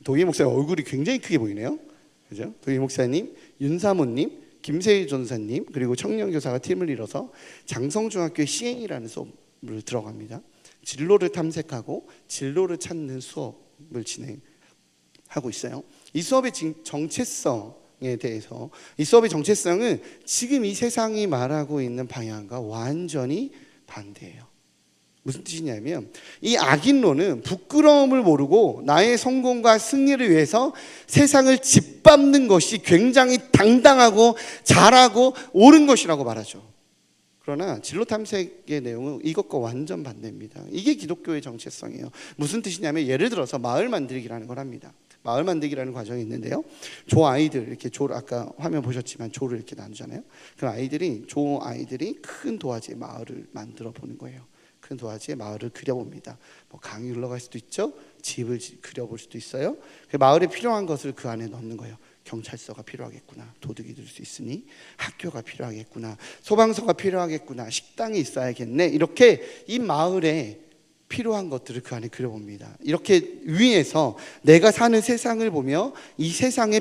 얼굴이 굉장히 크게 보이네요. 그죠? 도기민 목사님, 윤사모님, 김세희 전사님, 그리고 청년교사가 팀을 이뤄서 장성중학교의 시행이라는 수업을 들어갑니다. 진로를 탐색하고 진로를 찾는 수업을 진행하고 있어요. 이 수업의 정체성에 대해서, 이 수업의 정체성은 지금 이 세상이 말하고 있는 방향과 완전히 반대예요. 무슨 뜻이냐면, 이 악인론은 부끄러움을 모르고 나의 성공과 승리를 위해서 세상을 짓밟는 것이 굉장히 당당하고 잘하고 옳은 것이라고 말하죠. 그러나 진로 탐색의 내용은 이것과 완전 반대입니다. 이게 기독교의 정체성이에요. 무슨 뜻이냐면, 예를 들어서 마을 만들기라는 걸 합니다. 마을 만들기라는 과정이 있는데요. 조 아이들, 이렇게 조를, 아까 화면 보셨지만 조를 이렇게 나누잖아요. 그 조 아이들이 큰 도화지에 마을을 만들어 보는 거예요. 큰 도화지에 마을을 그려봅니다. 뭐 강이 흘러갈 수도 있죠. 집을 그려볼 수도 있어요. 그 마을에 필요한 것을 그 안에 넣는 거예요. 경찰서가 필요하겠구나. 도둑이 들 수 있으니 학교가 필요하겠구나. 소방서가 필요하겠구나. 식당이 있어야겠네. 이렇게 이 마을에 필요한 것들을 그 안에 그려봅니다. 이렇게 위에서 내가 사는 세상을 보며 이 세상에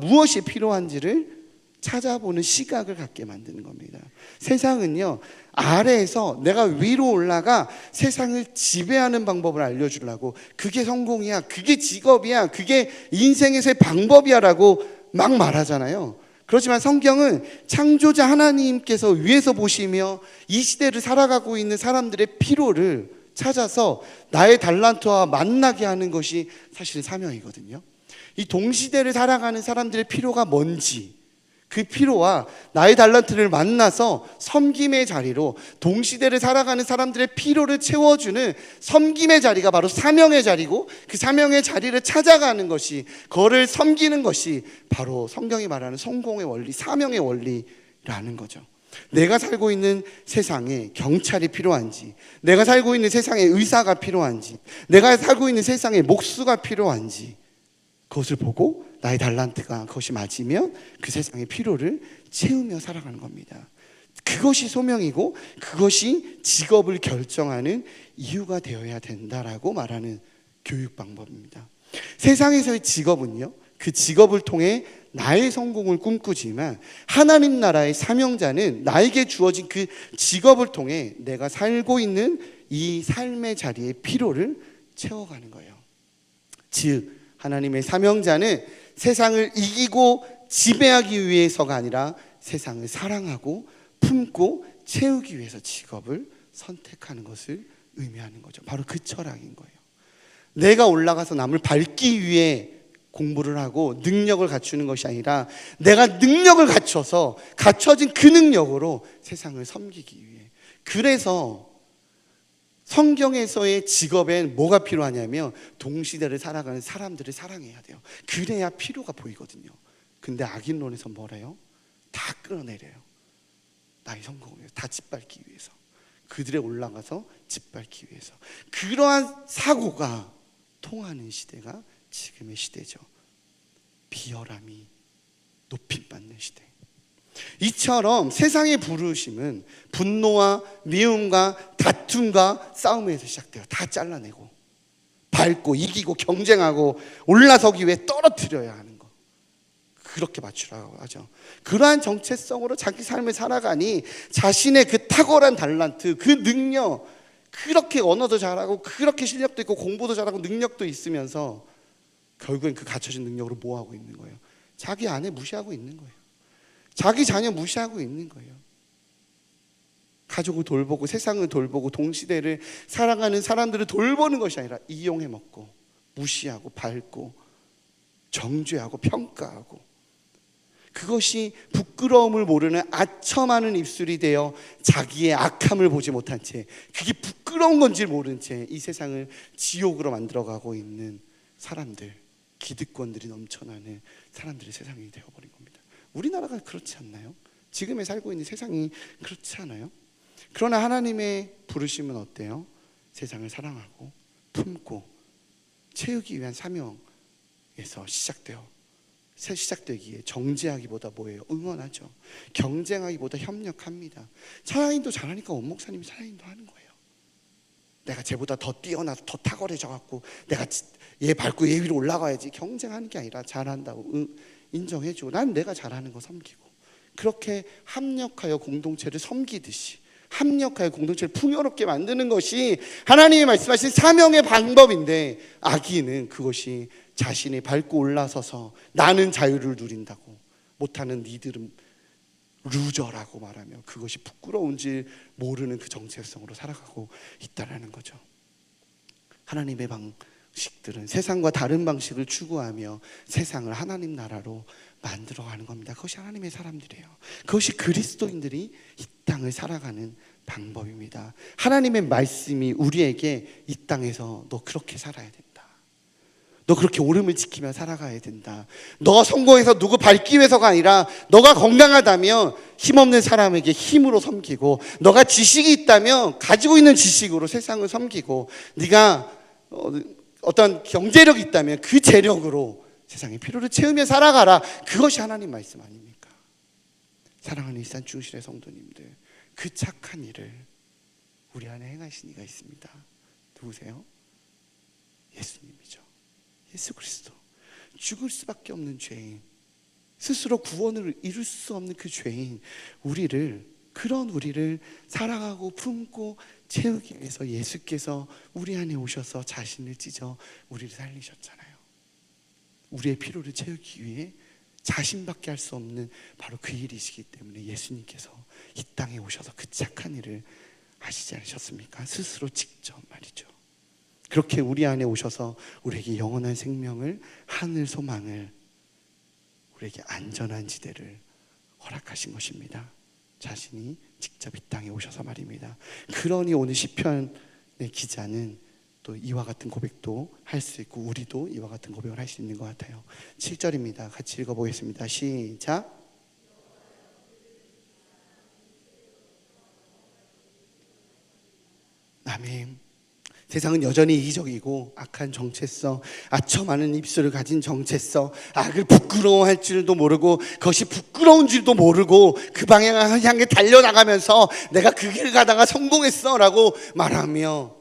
무엇이 필요한지를 찾아보는 시각을 갖게 만드는 겁니다. 세상은요, 아래에서 내가 위로 올라가 세상을 지배하는 방법을 알려주려고, 그게 성공이야, 그게 직업이야, 그게 인생에서의 방법이야 라고 막 말하잖아요. 그렇지만 성경은 창조자 하나님께서 위에서 보시며 이 시대를 살아가고 있는 사람들의 필요를 찾아서 나의 달란트와 만나게 하는 것이 사실 사명이거든요. 이 동시대를 살아가는 사람들의 필요가 뭔지, 그 필요와 나의 달란트를 만나서 섬김의 자리로, 동시대를 살아가는 사람들의 필요를 채워주는 섬김의 자리가 바로 사명의 자리고, 그 사명의 자리를 찾아가는 것이, 그거를 섬기는 것이 바로 성경이 말하는 성공의 원리, 사명의 원리라는 거죠. 내가 살고 있는 세상에 경찰이 필요한지, 내가 살고 있는 세상에 의사가 필요한지, 내가 살고 있는 세상에 목수가 필요한지, 그것을 보고 나의 달란트가 그것이 맞으면 그 세상의 필요를 채우며 살아가는 겁니다. 그것이 소명이고 그것이 직업을 결정하는 이유가 되어야 된다라고 말하는 교육 방법입니다. 세상에서의 직업은요, 그 직업을 통해 나의 성공을 꿈꾸지만 하나님 나라의 사명자는 나에게 주어진 그 직업을 통해 내가 살고 있는 이 삶의 자리의 필요를 채워가는 거예요. 즉, 하나님의 사명자는 세상을 이기고 지배하기 위해서가 아니라 세상을 사랑하고 품고 채우기 위해서 직업을 선택하는 것을 의미하는 거죠. 바로 그 철학인 거예요. 내가 올라가서 남을 밟기 위해 공부를 하고 능력을 갖추는 것이 아니라 내가 능력을 갖춰서 갖춰진 그 능력으로 세상을 섬기기 위해. 그래서 성경에서의 직업엔 뭐가 필요하냐면 동시대를 살아가는 사람들을 사랑해야 돼요. 그래야 필요가 보이거든요. 근데 악인론에서 뭐래요? 다 끌어내려요. 나의 성공을 위해서, 다 짓밟기 위해서, 그들에 올라가서 짓밟기 위해서. 그러한 사고가 통하는 시대가 지금의 시대죠. 비열함이 높임받는 시대. 이처럼 세상의 부르심은 분노와 미움과 다툼과 싸움에서 시작돼요. 다 잘라내고 밟고 이기고 경쟁하고 올라서기 위해 떨어뜨려야 하는 거, 그렇게 맞추라고 하죠. 그러한 정체성으로 자기 삶을 살아가니 자신의 그 탁월한 달란트, 그 능력, 그렇게 언어도 잘하고 그렇게 실력도 있고 공부도 잘하고 능력도 있으면서 결국엔 그 갖춰진 능력으로 뭐 하고 있는 거예요? 자기 아내 무시하고 있는 거예요. 자기 자녀 무시하고 있는 거예요. 가족을 돌보고 세상을 돌보고 동시대를 살아가는 사람들을 돌보는 것이 아니라 이용해 먹고 무시하고 밟고 정죄하고 평가하고, 그것이 부끄러움을 모르는 아첨하는 입술이 되어 자기의 악함을 보지 못한 채, 그게 부끄러운 건지 모른 채 이 세상을 지옥으로 만들어가고 있는 사람들, 기득권들이 넘쳐나는 사람들의 세상이 되어버린 겁니다. 우리나라가 그렇지 않나요? 지금에 살고 있는 세상이 그렇지 않아요? 그러나 하나님의 부르심은 어때요? 세상을 사랑하고 품고 채우기 위한 사명에서 시작되기에 정죄하기보다 뭐예요? 응원하죠. 경쟁하기보다 협력합니다. 찬양인도 잘하니까 원 목사님이 찬양인도 하는 거예요. 내가 쟤보다 더 뛰어나서 더 탁월해져 갖고 내가 얘 밟고 얘 위로 올라가야지, 경쟁하는 게 아니라 잘한다고 인정해주고 난 내가 잘하는 거 섬기고, 그렇게 합력하여 공동체를 섬기듯이 합력하여 공동체를 풍요롭게 만드는 것이 하나님이 말씀하신 사명의 방법인데, 악인은 그것이 자신이 밟고 올라서서 나는 자유를 누린다고, 못하는 니들은 루저라고 말하며 그것이 부끄러운지 모르는 그 정체성으로 살아가고 있다는 거죠. 하나님의 방식들은 세상과 다른 방식을 추구하며 세상을 하나님 나라로 만들어가는 겁니다. 그것이 하나님의 사람들이에요. 그것이 그리스도인들이 이 땅을 살아가는 방법입니다. 하나님의 말씀이 우리에게 이 땅에서 너 그렇게 살아야 된다, 너 그렇게 옳음을 지키며 살아가야 된다, 너 성공해서 누구 밟기 위해서가 아니라 너가 건강하다면 힘없는 사람에게 힘으로 섬기고, 너가 지식이 있다면 가지고 있는 지식으로 세상을 섬기고, 네가 어떤 경제력이 있다면 그 재력으로 세상의 필요를 채우며 살아가라. 그것이 하나님 말씀 아닙니까? 사랑하는 일산 중실의 성도님들, 그 착한 일을 우리 안에 행하신 이가 있습니다. 누구세요? 예수님이죠. 예수 그리스도. 죽을 수밖에 없는 죄인, 스스로 구원을 이룰 수 없는 그 죄인 그런 우리를 사랑하고 품고 채우기 위해서 예수께서 우리 안에 오셔서 자신을 찢어 우리를 살리셨잖아요. 우리의 필요를 채우기 위해 자신밖에 할 수 없는 바로 그 일이시기 때문에 예수님께서 이 땅에 오셔서 그 착한 일을 하시지 않으셨습니까? 스스로 직접 말이죠. 그렇게 우리 안에 오셔서 우리에게 영원한 생명을, 하늘 소망을, 우리에게 안전한 지대를 허락하신 것입니다. 자신이 직접 이 땅에 오셔서 말입니다. 그러니 오늘 시편의 기자는 또 이와 같은 고백도 할 수 있고, 우리도 이와 같은 고백을 할 수 있는 것 같아요. 7절입니다. 같이 읽어보겠습니다. 시작. 아멘. 세상은 여전히 이기적이고 악한 정체성, 아첨하는 입술을 가진 정체성, 악을 부끄러워할 줄도 모르고 그것이 부끄러운 줄도 모르고 그 방향을 향해 달려나가면서 내가 그 길을 가다가 성공했어 라고 말하며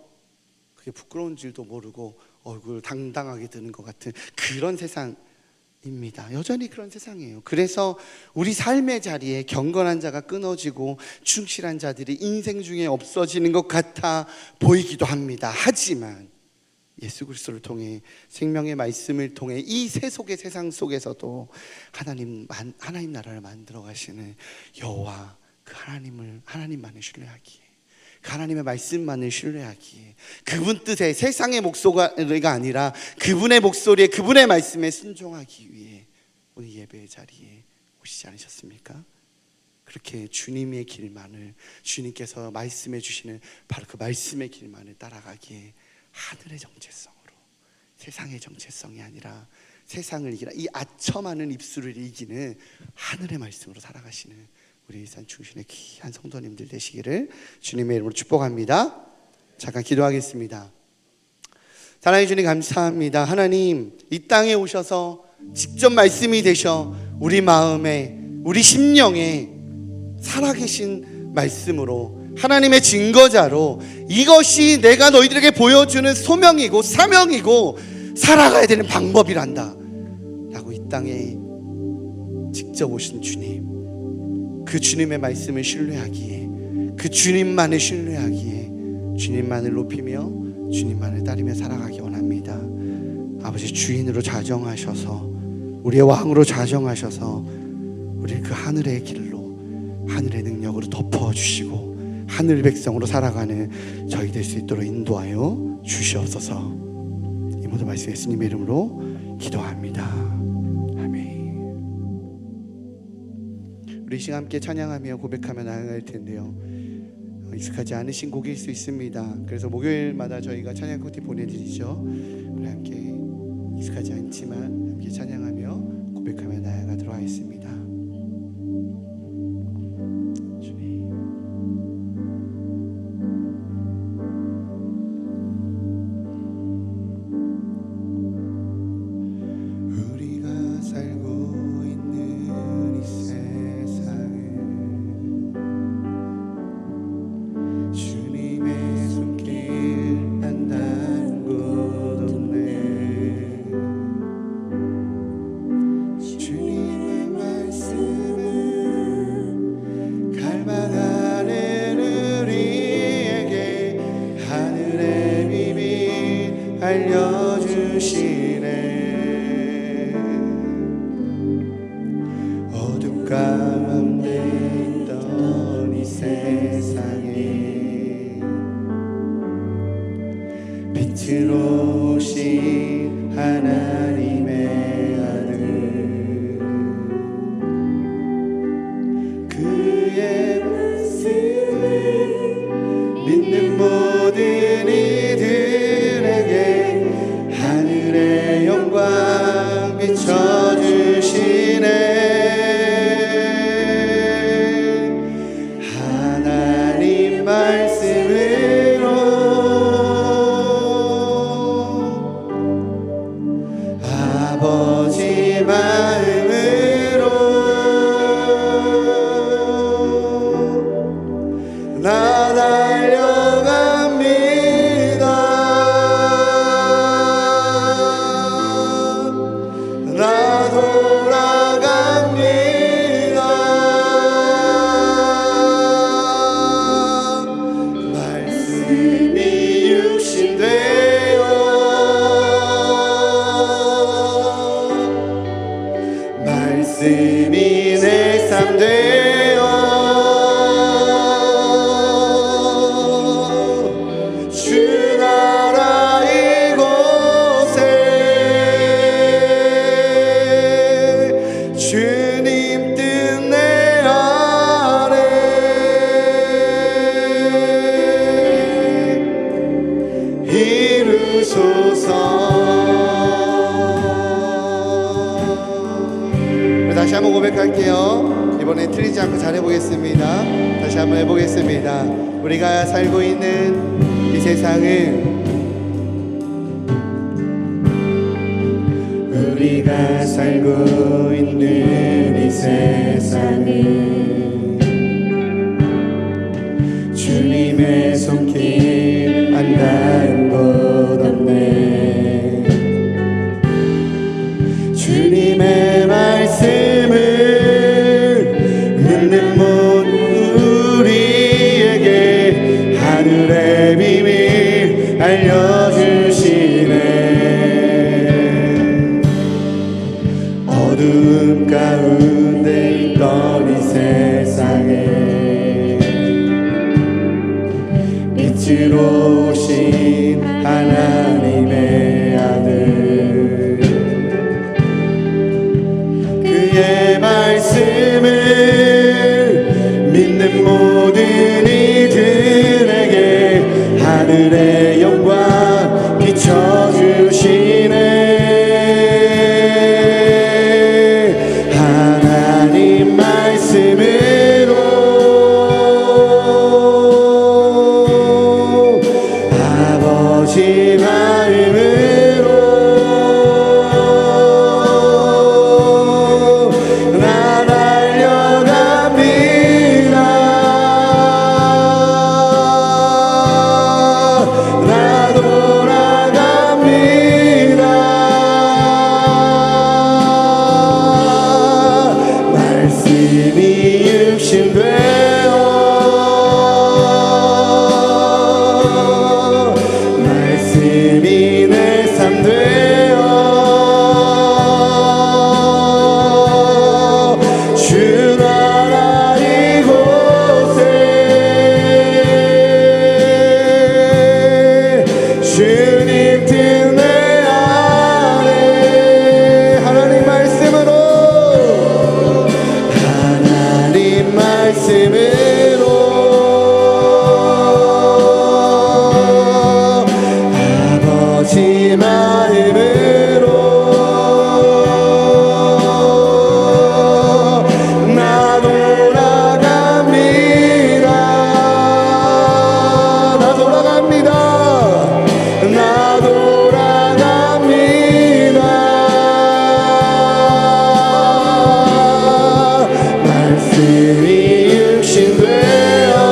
그게 부끄러운 줄도 모르고 얼굴 당당하게 드는 것 같은 그런 세상입니다. 여전히 그런 세상이에요. 그래서 우리 삶의 자리에 경건한 자가 끊어지고 충실한 자들이 인생 중에 없어지는 것 같아 보이기도 합니다. 하지만 예수 그리스도를 통해, 생명의 말씀을 통해 이 세속의 세상 속에서도 하나님 나라를 만들어 가시는 여호와, 그 하나님만을 신뢰하기에, 그 하나님의 말씀만을 신뢰하기에, 그분 뜻에 세상의 목소리가 아니라 그분의 목소리에, 그분의 말씀에 순종하기 위해 오늘 예배의 자리에 오시지 않으셨습니까? 그렇게 주님의 길만을, 주님께서 말씀해 주시는 바로 그 말씀의 길만을 따라가기에 하늘의 정체성으로, 세상의 정체성이 아니라 세상을 이기라, 이 아첨하는 입술을 이기는 하늘의 말씀으로 살아가시는 우리 일산 중신의 귀한 성도님들 되시기를 주님의 이름으로 축복합니다. 잠깐 기도하겠습니다. 사랑해 주님 감사합니다. 하나님, 이 땅에 오셔서 직접 말씀이 되셔 우리 마음에 우리 심령에 살아계신 말씀으로, 하나님의 증거자로, 이것이 내가 너희들에게 보여주는 소명이고 사명이고 살아가야 되는 방법이란다 라고 이 땅에 직접 오신 주님, 그 주님의 말씀을 신뢰하기에, 그 주님만을 신뢰하기에 주님만을 높이며 주님만을 따르며 살아가기 원합니다. 아버지, 주인으로 자정하셔서, 우리의 왕으로 자정하셔서 우리를 그 하늘의 길로, 하늘의 능력으로 덮어주시고 하늘 백성으로 살아가는 저희 될 수 있도록 인도하여 주시옵소서. 이 모든 말씀 예수님의 이름으로 기도합니다. 아멘. 우리 시간 함께 찬양하며 고백하며 나아갈 텐데요, 익숙하지 않으신 곡일 수 있습니다. 그래서 목요일마다 저희가 찬양 코티 보내드리죠. 우리 함께 익숙하지 않지만 함께 찬양하며 고백하며 나아가도록 하겠습니다. 알려주시네. 어둠 가운데 있던 이 세상에 빛으로 오신 하나님의 아들, 그의 말씀을 믿는 모든 이들에게 하늘의 영광 비춰주시네. 하나님 말씀으로 아버지 마음으로 나 달려갑니다. 나 돌아갑니다. 말씀이 육신 되어 말씀이 내 삶 되어 주 나라 이곳에 주님 뜻 내 아래 이루소서. 다시 한번 고백할게요. 이번엔 틀리지 않고 잘해보겠습니다. 다시 한번 해보겠습니다. 우리가 살고 있는 이 세상은, 우리가 살고 있는 이 세상은 주님의 손길 안 닿은 곳 없네. 주님의 말씀을 믿는 모든 우리에게 하늘의 비밀 알려주시네. 어두운 가운데 있던 이 세상에 빛으로 오신 하나님의 아들, 그의 말씀을 믿는 모든 이들에게 하늘의 영광 비춰주시네. 하나님 말씀으로 아버지 마음으로 나 달려 말씀이 육신 되어 말씀이 내 삶 되어 주 나라 이곳에 주님 뜻 내 안에 하나님 말씀으로 아버지 마음으로 나 돌아갑니다. 나 돌아갑니다. 나 돌아갑니다. 말씀이 육신 되어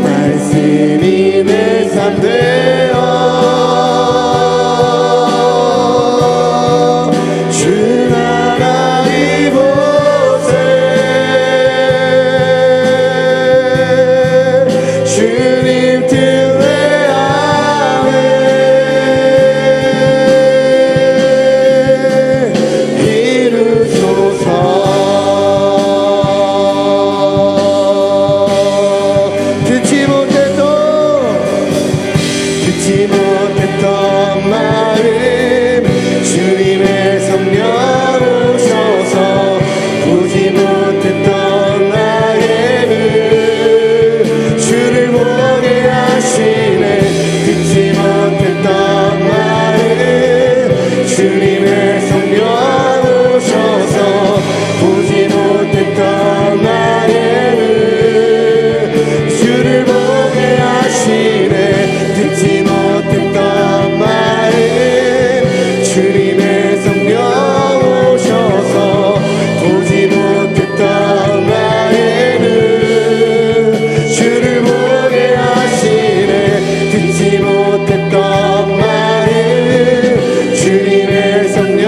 말씀이 내 삶 되어 주 나라 이곳에 주님 뜻 내 안에 이루소서. 듣지 못했던 마음 주님의 성령 오셔서 보지 못했던 나의 눈 주를 보게 하시네. 듣지 못했던 마음 주님의 성령 오셔서 보지 못했던 나의 눈 주를 보게 하시네. 듣지 못했던 마음 주님의 성령 오셔서 보지 못했던 나의 눈 주를 보게 하시네. 듣지 못했던 마음 주님의 성령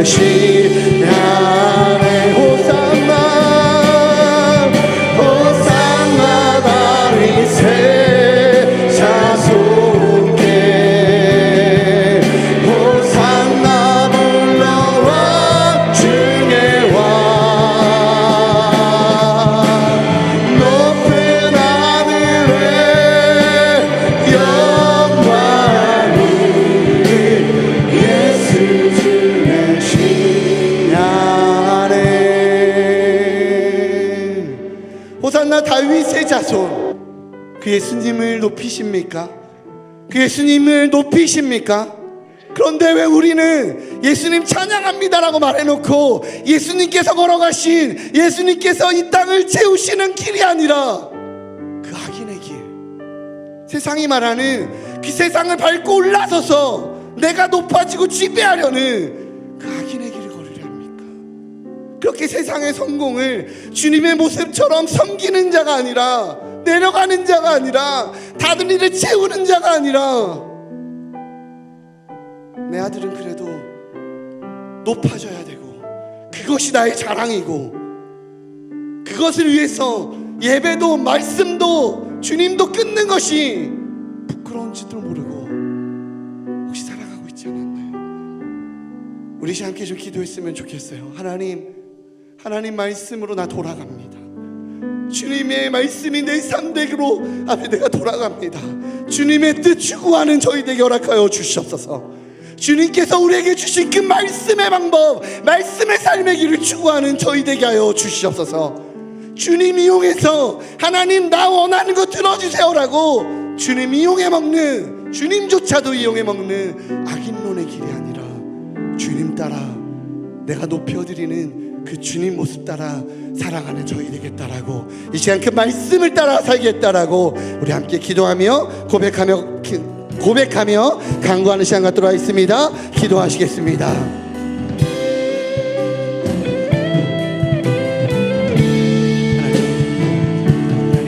주신 나의 호산나 호산나 다윗의 자손께 호산나 불러와 주의 왕 높은 하늘에 영광을 예수 주의 신 안에 호산나 다윗의 자손 그 예수님을 높이십니까? 그 예수님을 높이십니까? 그런데 왜 우리는 예수님 찬양합니다라고 말해놓고 예수님께서 걸어가신 예수님께서 이 땅을 채우시는 길이 아니라 그 악인의 길, 세상이 말하는 그 세상을 밟고 올라서서 내가 높아지고 지배하려는 그 악인의 길을 걸으려 합니까? 그렇게 세상의 성공을 주님의 모습처럼 섬기는 자가 아니라, 내려가는 자가 아니라, 다른 일을 채우는 자가 아니라, 내 아들은 그래도 높아져야 되고 그것이 나의 자랑이고 그것을 위해서 예배도 말씀도 주님도 끊는 것이 부끄러운지도 모르고 혹시 살아가고 있지 않았나요? 우리 함께 좀 기도했으면 좋겠어요. 하나님 말씀으로 나 돌아갑니다. 주님의 말씀이 내 삶대로 앞에 내가 돌아갑니다. 주님의 뜻 추구하는 저희에게 허락하여 주시옵소서. 주님께서 우리에게 주신 그 말씀의 방법, 말씀의 삶의 길을 추구하는 저희 되게 하여 주시옵소서. 주님 이용해서 하나님 나 원하는 거 들어주세요라고 주님 이용해 먹는, 주님조차도 이용해 먹는 악인론의 길이 아니라 주님 따라 내가 높여드리는 그 주님 모습 따라 살아가는 저희 되겠다라고, 이 시간 그 말씀을 따라 살겠다라고 우리 함께 기도하며 고백하며 간구하는 시간 갖도록 하겠습니다. 기도하시겠습니다. 하나님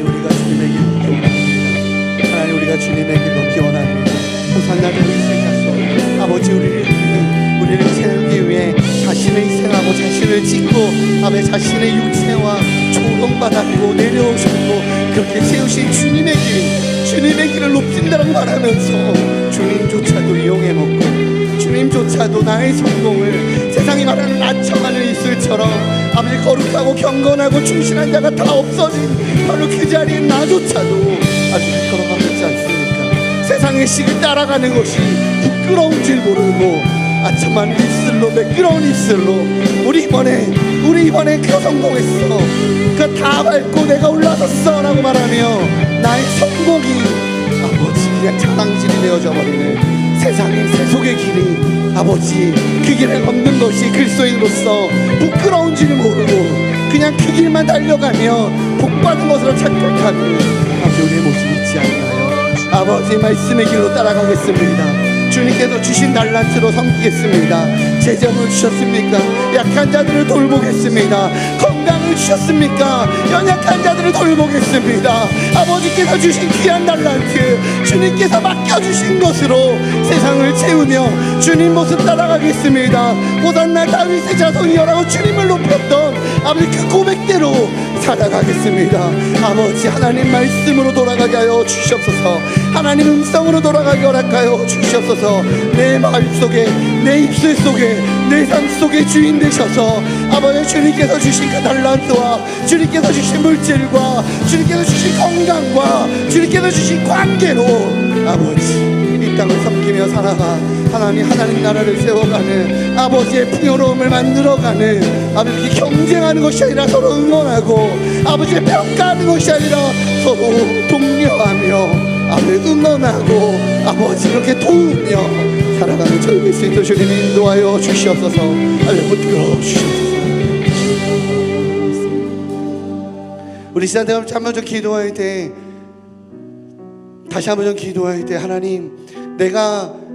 우리가 주님의 길 걷기 원합니다. 하나님 우리가 주님의 길 걷기 원합니다. 호산나를 희생하소. 아버지 우리를 세우기 위해 자신을 희생하고 자신을 찢고 아버지 자신의 육체와 조롱받았고 내려오셨고 그렇게 세우신 주님의 길을 높인다라고 말하면서 주님조차도 이용해먹고 주님조차도 나의 성공을 세상이 말하는 나청하는 이슬처럼 아버지 거룩하고 경건하고 충실한 자가 다 없어진 바로 그 자리에 나조차도 아주 걸어가고 있지 않습니까? 세상의 식을 따라가는 것이 부끄러운 줄 모르고 아첨한 입술로 매끄러운 입술로 우리 이번에 그거 성공했어, 그거 다 밟고 내가 올라섰어 라고 말하며 나의 성공이 아버지 그냥 자랑질이 되어져 버리는 세상의 세속의 길이 아버지 그 길을 걷는 것이 그리스도인으로서 부끄러운 줄 모르고 그냥 그 길만 달려가며 복받은 것으로 착각하는 아버지 우리의 모습이 있지 않나요? 아버지 말씀의 길로 따라가겠습니다. 주님께서 주신 달란트로 섬기겠습니다. 재정을 주셨습니까? 약한 자들을 돌보겠습니다. 건강을 주셨습니까? 연약한 자들을 돌보겠습니다. 아버지께서 주신 귀한 달란트, 주님께서 맡겨주신 것으로 세상을 채우며 주님 모습 따라가겠습니다. 호산나 다윗의 자손이여라고 주님을 높였던 아버지 그 고백대로 살아가겠습니다. 아버지 하나님 말씀으로 돌아가게 하여 주시옵소서. 하나님 음성으로 돌아가게 허락하여 주시옵소서. 내 마음속에 내 입술 속에 내 삶 속에 주인 되셔서 아버지 주님께서 주신 그 달란트와 주님께서 주신 물질과 주님께서 주신 건강과 주님께서 주신 관계로 아버지 이 땅을 섬기며 살아가 하나님 나라를 세워가는 아버지의 풍요로움을 만들어가는 아버지 경쟁하는 것이 아니라 서로 응원하고 아버지의 평가하는 것이 아니라 서로 독려하며 아버지 응원하고 아버지 그렇게 도우며 살아가는 저희 그리스도 주님 인도하여 주시옵소서. 붙들어 주시옵소서. 우리 시간대 한번 좀 기도할 때 다시 한번 좀 기도할 때 하나님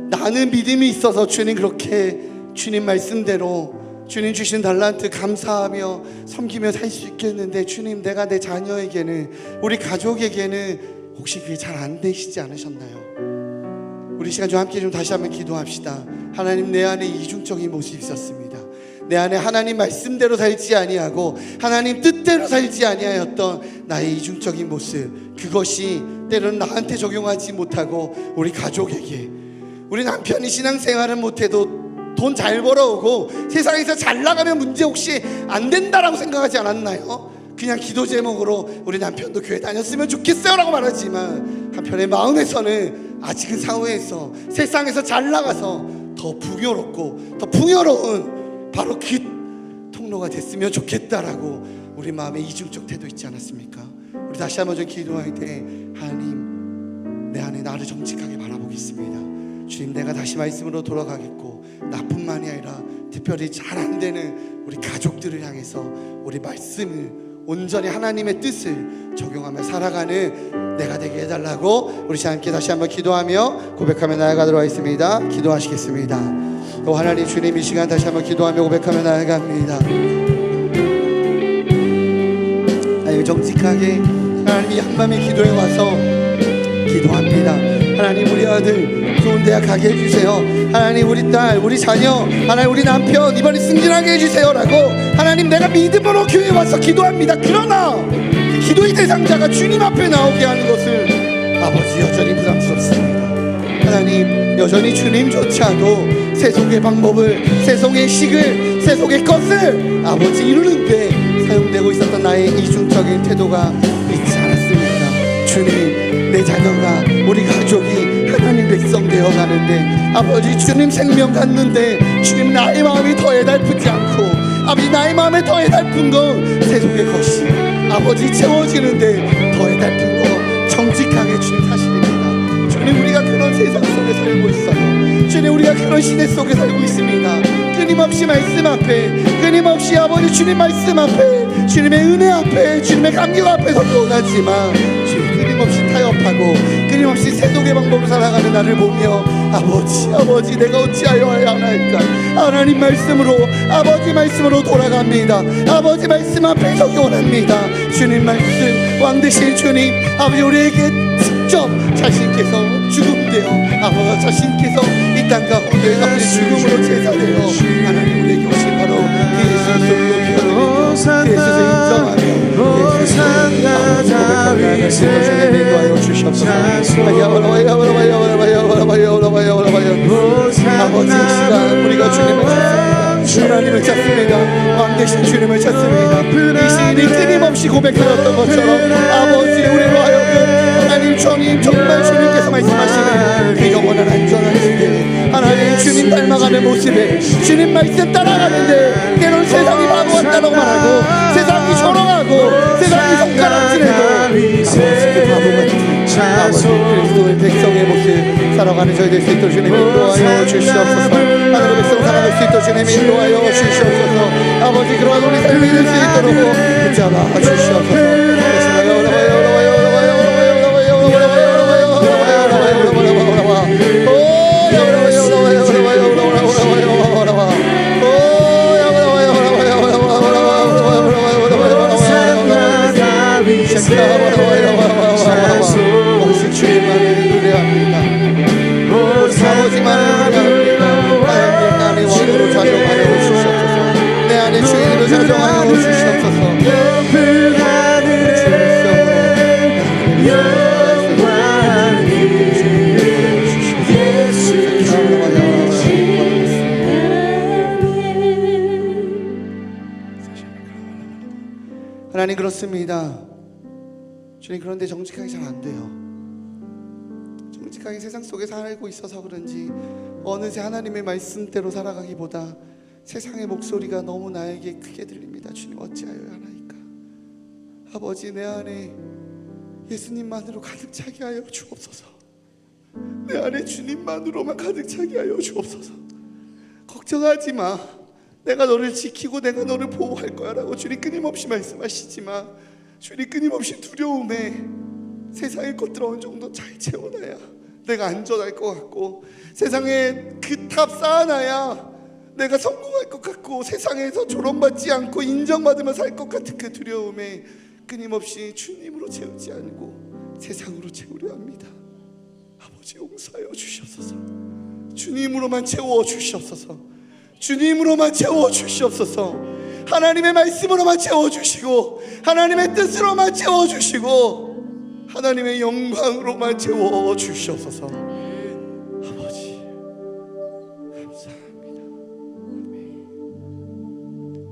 나는 믿음이 있어서 주님 그렇게 주님 말씀대로 주님 주신 달란트 감사하며 섬기며 살 수 있겠는데 주님 내가 내 자녀에게는 우리 가족에게는 혹시 그게 잘 안 되시지 않으셨나요? 우리 시간 좀 함께 좀 다시 한번 기도합시다. 하나님 내 안에 이중적인 모습이 있었습니다. 내 안에 하나님 말씀대로 살지 아니하고 하나님 뜻대로 살지 아니하였던 나의 이중적인 모습, 그것이 때로는 나한테 적용하지 못하고 우리 가족에게, 우리 남편이 신앙생활을 못해도 돈 잘 벌어오고 세상에서 잘 나가면 문제 혹시 안 된다라고 생각하지 않았나요? 그냥 기도 제목으로 우리 남편도 교회 다녔으면 좋겠어요 라고 말하지만 한편의 마음에서는 아직은 사회에서 세상에서 잘 나가서 더 풍요롭고 더 풍요로운 바로 그 통로가 됐으면 좋겠다라고 우리 마음에 이중적 태도 있지 않았습니까? 우리 다시 한번 좀 기도할 때 하나님, 내 안에 나를 정직하게 바라보겠습니다. 주님, 내가 다시 말씀으로 돌아가겠고 나뿐만이 아니라 특별히 잘 안 되는 우리 가족들을 향해서 우리 말씀을 온전히 하나님의 뜻을 적용하며 살아가는 내가 되게 해달라고 우리 함께 다시 한번 기도하며 고백하며 나아가도록 하겠습니다. 기도하시겠습니다. 또 하나님, 주님, 이 시간 다시 한번 기도하며 고백하며 나아갑니다. 하나님, 정직하게 하나님 이 한밤의 기도에 와서 기도합니다. 하나님, 우리 아들 좋은 대학 가게 해주세요. 하나님, 우리 딸, 우리 자녀, 하나님 우리 남편 이번에 승진하게 해주세요 라고 하나님, 내가 믿음으로 교회에 와서 기도합니다. 그러나 그 기도의 대상자가 주님 앞에 나오게 하는 것을 아버지 여전히 부담스럽습니다. 하나님, 여전히 주님조차도 세속의 방법을, 세속의 식을, 세속의 것을 아버지 이루는데 사용되고 있었던 나의 이중적인 태도가 있지 않았습니까? 주님, 내 자녀가, 우리 가족이 하나님 백성 되어 가는데 아버지 주님 생명 갖는데 주님 나의 마음이 더 애달프지 않고 아버지 나의 마음에 더 애달픈 건 세속의 것이 아버지 채워지는데 더 애달픈 거 정직하게 주님 사실입니다. 주님, 우리가 그런 세상 속에 살고 있어요. 주님, 우리가 그런 시대 속에 살고 있습니다. 끊임없이 말씀 앞에, 끊임없이 아버지 주님 말씀 앞에, 주님의 은혜 앞에, 주님의 감격 앞에서 원하지만 주님 끊임없이 타협하고 끊임없이 세속의 방법으로 살아가는 나를 보며 아버지 내가 어찌하여 해야 하나이까? 하나님 말씀으로, 아버지 말씀으로 돌아갑니다. 아버지 말씀 앞에 서기 원합니다. 주님 말씀, 왕 되신 주님, 아버지 우리에게 직접 자신께서 죽음되어 아버지 자신께서 이 땅 가운데 아버지 죽음으로 제사되어 하나님 우리에게 오신 바로 그 예수를 높여드리며 그 예수를 인정하며 그 예수를 아버지 고백하며 인도하여 주시옵소서. 아버지 이 시간 우리가 주님을 찾습니다. 하나님을 찾습니다. 왕 되신 주님을 찾습니다. 이 시인이 끊임없이 고백하였던 것처럼 아버지 우리로 하여금 하나님 주님 정말 주님께서 말씀하시는 그 영원한 안전한 시대 하나님 주님 닮아가는 모습에 주님 말씀 따라가는데 때론 세상이 바보 같다고 말하고 세상이 조롱하고 세상이 손가락질해도 아버지 그 바보 같은 아버지 그리스도의 백성의 모습 살아가는 저희 될 수 있도록 주님 인도하여 주시옵소서. 하나님의 백성 살아갈 수 있도록 주님 인도하여 주시옵소서. 아버지 그러한 우리 삶이 될 수 있도록 붙잡아 주시옵소서. 오직 주님만을 노래합니다. 아버지만을 노래합니다. 하나님 내 안에 왕으로 자정하여 주시옵소서. 내 안에 주인으로 자정하여 주시옵소서. 하나님 그렇습니다. 주님, 그런데 정직하게 잘 안 돼요. 정직하게 세상 속에 살고 있어서 그런지 어느새 하나님의 말씀대로 살아가기보다 세상의 목소리가 너무 나에게 크게 들립니다. 주님 어찌하여 하나이까? 아버지 내 안에 예수님만으로 가득 차게 하여 주옵소서. 내 안에 주님만으로만 가득 차게 하여 주옵소서. 걱정하지 마. 내가 너를 지키고 내가 너를 보호할 거야 라고 주님 끊임없이 말씀하시지만 주님 끊임없이 두려움에 세상의 것들 어느 정도 잘 채워놔야 내가 안전할 것 같고 세상에 그 탑 쌓아놔야 내가 성공할 것 같고 세상에서 조롱받지 않고 인정받으며 살 것 같은 그 두려움에 끊임없이 주님으로 채우지 않고 세상으로 채우려 합니다. 아버지 용서하여 주시옵소서. 주님으로만 채워 주시옵소서. 주님으로만 채워주시옵소서. 하나님의 말씀으로만 채워주시고 하나님의 뜻으로만 채워주시고 하나님의 영광으로만 채워주시옵소서. 아버지 감사합니다.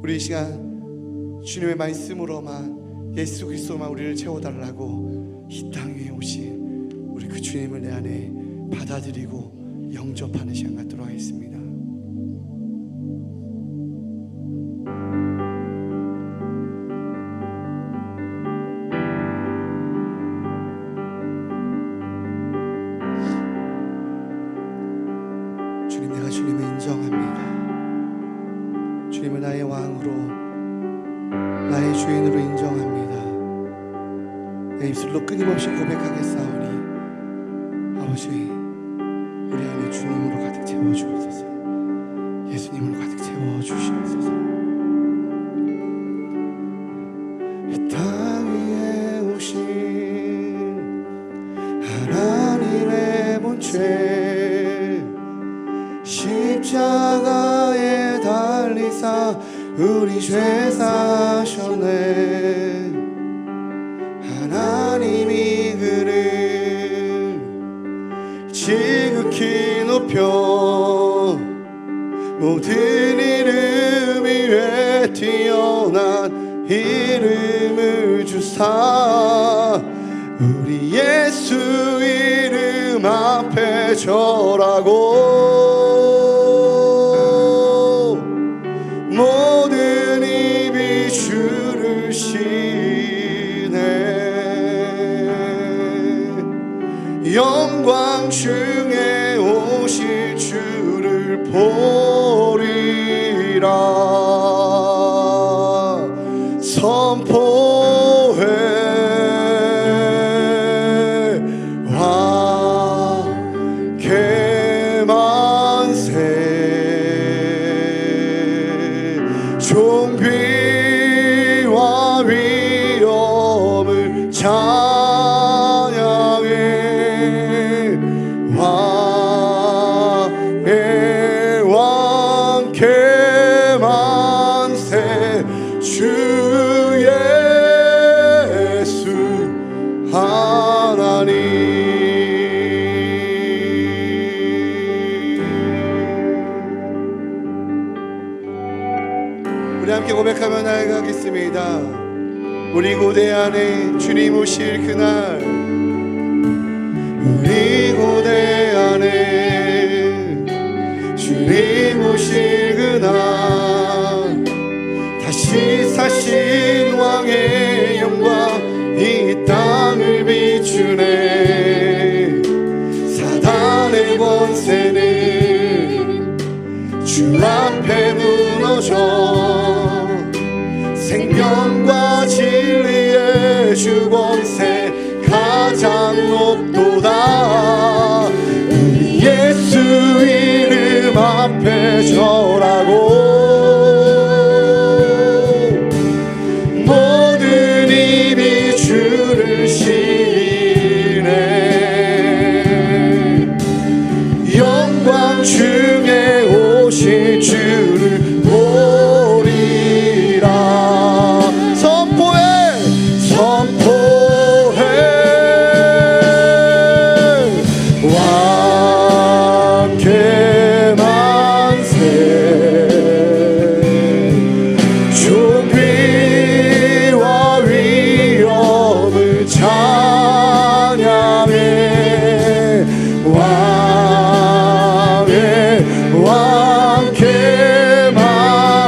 우리 이 시간 주님의 말씀으로만 예수 그리스도만 우리를 채워달라고 이 땅 위에 오신 우리 그 주님을 내 안에 받아들이고 영접하는 시간 갖도록 하겠습니다. 주님, 내가 주님을 인정합니다. 주님을 나의 왕으로 나의 주인으로 인정합니다. 내 입술로 끊임없이 고백하겠사오니 아버지, 우리 안에 주님으로 가득 채워주옵소서. 예수님으로 가득 채워주시옵소서. 이 땅 위에 오신 하나님의 본체 십자가에 달리사 우리 죄 사셨네. 하나님이 그를 지극히 높여 모든 이름 위에 뛰어난 이름을 주사 우리 예수 이름 앞에 절하고 모든 입이 주를 시네. 영광 중에 오실 주를 보리라. 선포해 종비와 위엄을 찬양해. 왕의 왕 개만세 주 예수 하나님. 우리 함께 고백하며 나아가겠습니다. 우리 고대 안에 주님 오실 그날, 우리 고대 안에 주님 오실 그날, 다시 사신 왕의 영광 이 땅을 비추네. 사단의 권세는 주 앞에 무너져 생명과 진리의 주 권세 가장 높도다. 우리 예수 이름 앞에 절하고 모든 입이 주를 시네. 영광 중에 오실 주를 보리라. 선포해 왕 개만세 종비와 위엄을 찬양해. 왕의 왕 개만세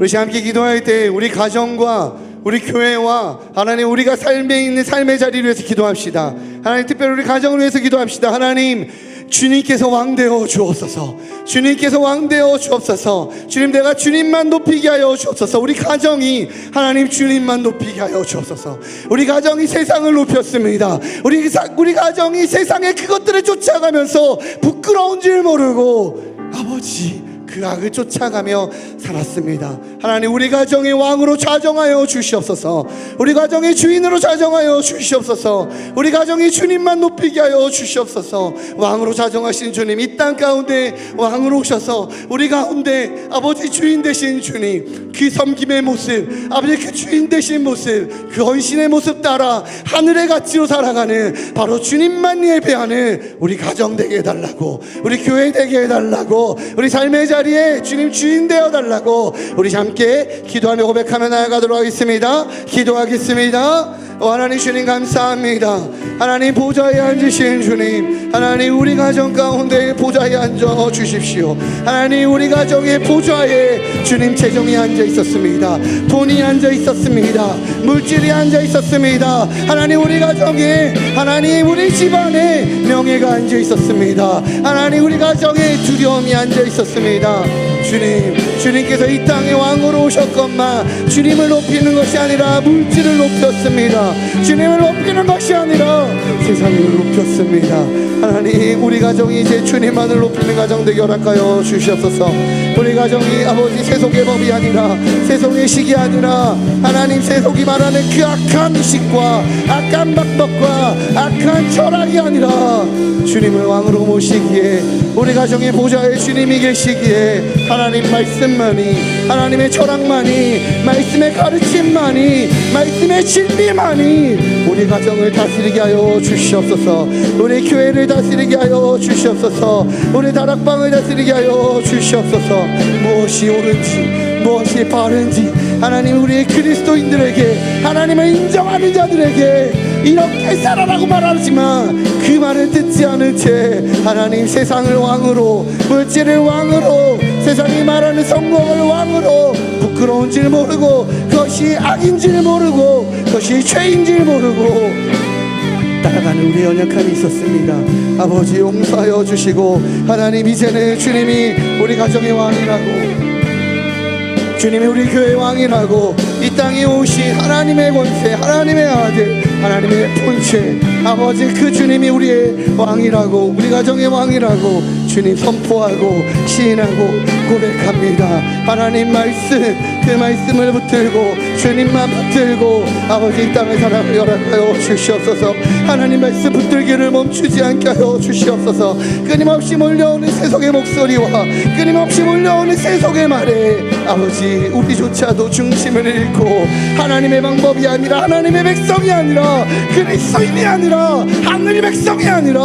이것이 함께 기도할 때 우리 가정과 우리 교회와 하나님 우리가 삶에 있는 삶의 자리를 위해서 기도합시다. 하나님 특별히 우리 가정을 위해서 기도합시다. 하나님 주님께서 왕되어 주옵소서. 주님께서 왕되어 주옵소서. 주님 내가 주님만 높이게 하여 주옵소서. 우리 가정이 하나님 주님만 높이게 하여 주옵소서. 우리 가정이 세상을 높였습니다. 우리 가정이 세상의 그것들을 쫓아가면서 부끄러운 줄 모르고 아버지 그 악을 쫓아가며 살았습니다. 하나님 우리 가정의 왕으로 좌정하여 주시옵소서. 우리 가정의 주인으로 좌정하여 주시옵소서. 우리 가정이 주님만 높이게 하여 주시옵소서. 왕으로 좌정하신 주님 이 땅 가운데 왕으로 오셔서 우리 가운데 아버지 주인 되신 주님 그 섬김의 모습 아버지 그 주인 되신 모습 그 헌신의 모습 따라 하늘의 가치로 살아가는 바로 주님만 예배하는 우리 가정 되게 해달라고 우리 교회 되게 해달라고 우리 삶의 자리에 주님 주인 되어 달라고 우리 함께 기도하며 고백하며 나아가도록 하겠습니다. 기도하겠습니다. 하나님 주님 감사합니다. 하나님 보좌에 앉으신 주님 하나님 우리 가정 가운데 보좌에 앉아 주십시오. 하나님 우리 가정의 보좌에 주님 재정이 앉아 있었습니다. 돈이 앉아 있었습니다. 물질이 앉아 있었습니다. 하나님 우리 가정에 하나님 우리 집안에 명예가 앉아 있었습니다. 하나님 우리 가정에 두려움이 앉아 있었습니다. 주님께서 이 땅의 왕으로 오셨건만 주님을 높이는 것이 아니라 물질을 높였습니다. 주님을 높이는 것이 아니라 세상을 높였습니다. 하나님 우리 가정이 이제 주님만을 높이는 가정 되게 허락하여 주시옵소서. 우리 가정이 아버지 세속의 법이 아니라 세속의 식이 아니라 하나님 세속이 말하는 그 악한 식과 악한 방법과 악한 철학이 아니라 주님을 왕으로 모시기에 우리 가정의 보좌에 주님이 계시기에 하나님 말씀만이 하나님의 철학만이 말씀의 가르침만이 말씀의 진리만이 우리 가정을 다스리게 하여 주시옵소서. 우리 교회를 다스리게 하여 주시옵소서. 우리 다락방을 다스리게 하여 주시옵소서. 무엇이 옳은지 무엇이 바른지 하나님 우리 그리스도인들에게 하나님을 인정하는 자들에게 이렇게 살아라고 말하지만 그 말을 듣지 않은 채 하나님 세상을 왕으로 물질을 왕으로 세상이 말하는 성공을 왕으로 부끄러운 줄 모르고 그것이 악인 줄 모르고 그것이 죄인 줄 모르고 따라가는 우리 연약함이 있었습니다. 아버지 용서하여 주시고 하나님 이제는 주님이 우리 가정의 왕이라고 주님이 우리 교회의 왕이라고 이 땅에 오신 하나님의 권세 하나님의 아들 하나님의 본체 아버지 그 주님이 우리의 왕이라고 우리 가정의 왕이라고 주님 선포하고 시인하고 고백합니다. 하나님 말씀 그 말씀을 붙들고 주님만 붙들고 아버지 이 땅을 살아가게 허락하여 주시옵소서. 하나님 말씀 붙들기를 멈추지 않게 하여 주시옵소서. 끊임없이 몰려오는 세속의 목소리와 끊임없이 몰려오는 세속의 말에 아버지 우리조차도 중심을 잃고 하나님의 방법이 아니라 하나님의 백성이 아니라 그리스도인이 아니라 하늘의 백성이 아니라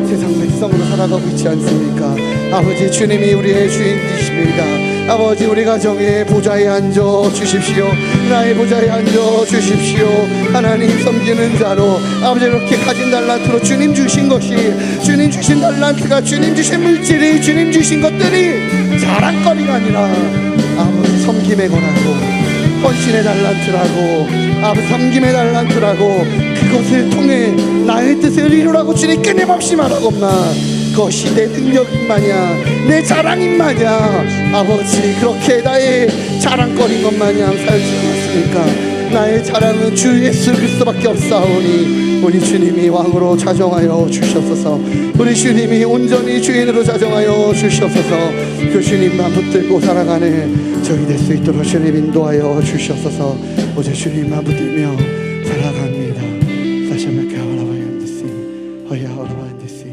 세상 백성으로 살아가고 있지 않습니까? 아버지 주님이 우리의 주인이십니다. 아버지 우리 가정의 보좌에 앉아 주십시오. 나의 보좌에 앉아 주십시오. 하나님 섬기는 자로 아버지 이렇게 가진 달란트로 주님 주신 것이 주님 주신 달란트가 주님 주신 물질이 주님 주신 것들이 자랑거리가 아니라 아버지 섬김의 거라고 헌신의 달란트라고 아버지 섬김의 달란트라고 그것을 통해 나의 뜻을 이루라고 주님 끊임없이 말하건만 그것이 내 능력인 마냥 내 자랑인 마냥 아버지 그렇게 나의 자랑거리인 것 마냥 살지 않았으니까 나의 자랑은 주 예수 그리스도밖에 없사오니 우리 주님이 왕으로 자정하여 주시옵소서. 우리 주님이 온전히 주인으로 자정하여 주시옵소서. 그 주님만 붙들고 살아가는 저희 될 수 있도록 주님 인도하여 주시옵소서. 오직 주님만 붙들며 살아갑니다. 다시 한번 가와라바얀드시 허야와라바얀드시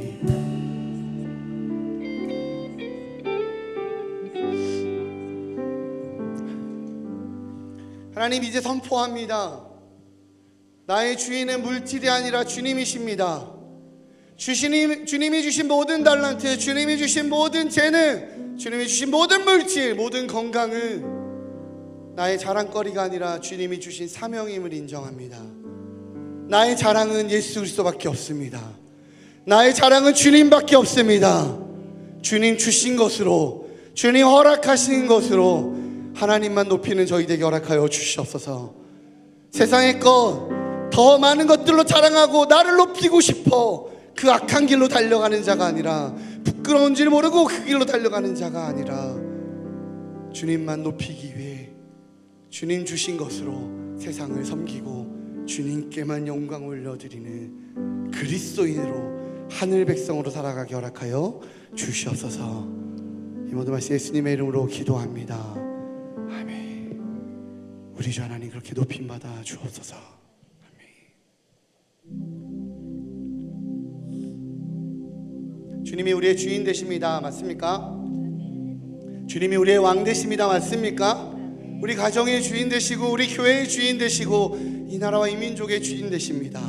하나님 이제 선포합니다. 나의 주인은 물질이 아니라 주님이십니다. 주님이 주신 모든 달란트, 주님이 주신 모든 재능, 주님이 주신 모든 물질, 모든 건강은 나의 자랑거리가 아니라 주님이 주신 사명임을 인정합니다. 나의 자랑은 예수 그리스도밖에 없습니다. 나의 자랑은 주님밖에 없습니다. 주님 주신 것으로, 주님 허락하신 것으로 하나님만 높이는 저희 되게 허락하여 주시옵소서. 세상의 것, 더 많은 것들로 자랑하고 나를 높이고 싶어 그 악한 길로 달려가는 자가 아니라, 부끄러운 줄 모르고 그 길로 달려가는 자가 아니라, 주님만 높이기 위해 주님 주신 것으로 세상을 섬기고 주님께만 영광 올려드리는 그리스도인으로 하늘 백성으로 살아가게 허락하여 주시옵소서. 이 모든 말씀 예수님의 이름으로 기도합니다. 아멘. 우리 주 하나님 그렇게 높임받아 주옵소서. 아멘. 주님이 우리의 주인 되십니다. 맞습니까? 주님이 우리의 왕 되십니다. 맞습니까? 우리 가정의 주인 되시고 우리 교회의 주인 되시고 이 나라와 이 민족의 주인 되십니다.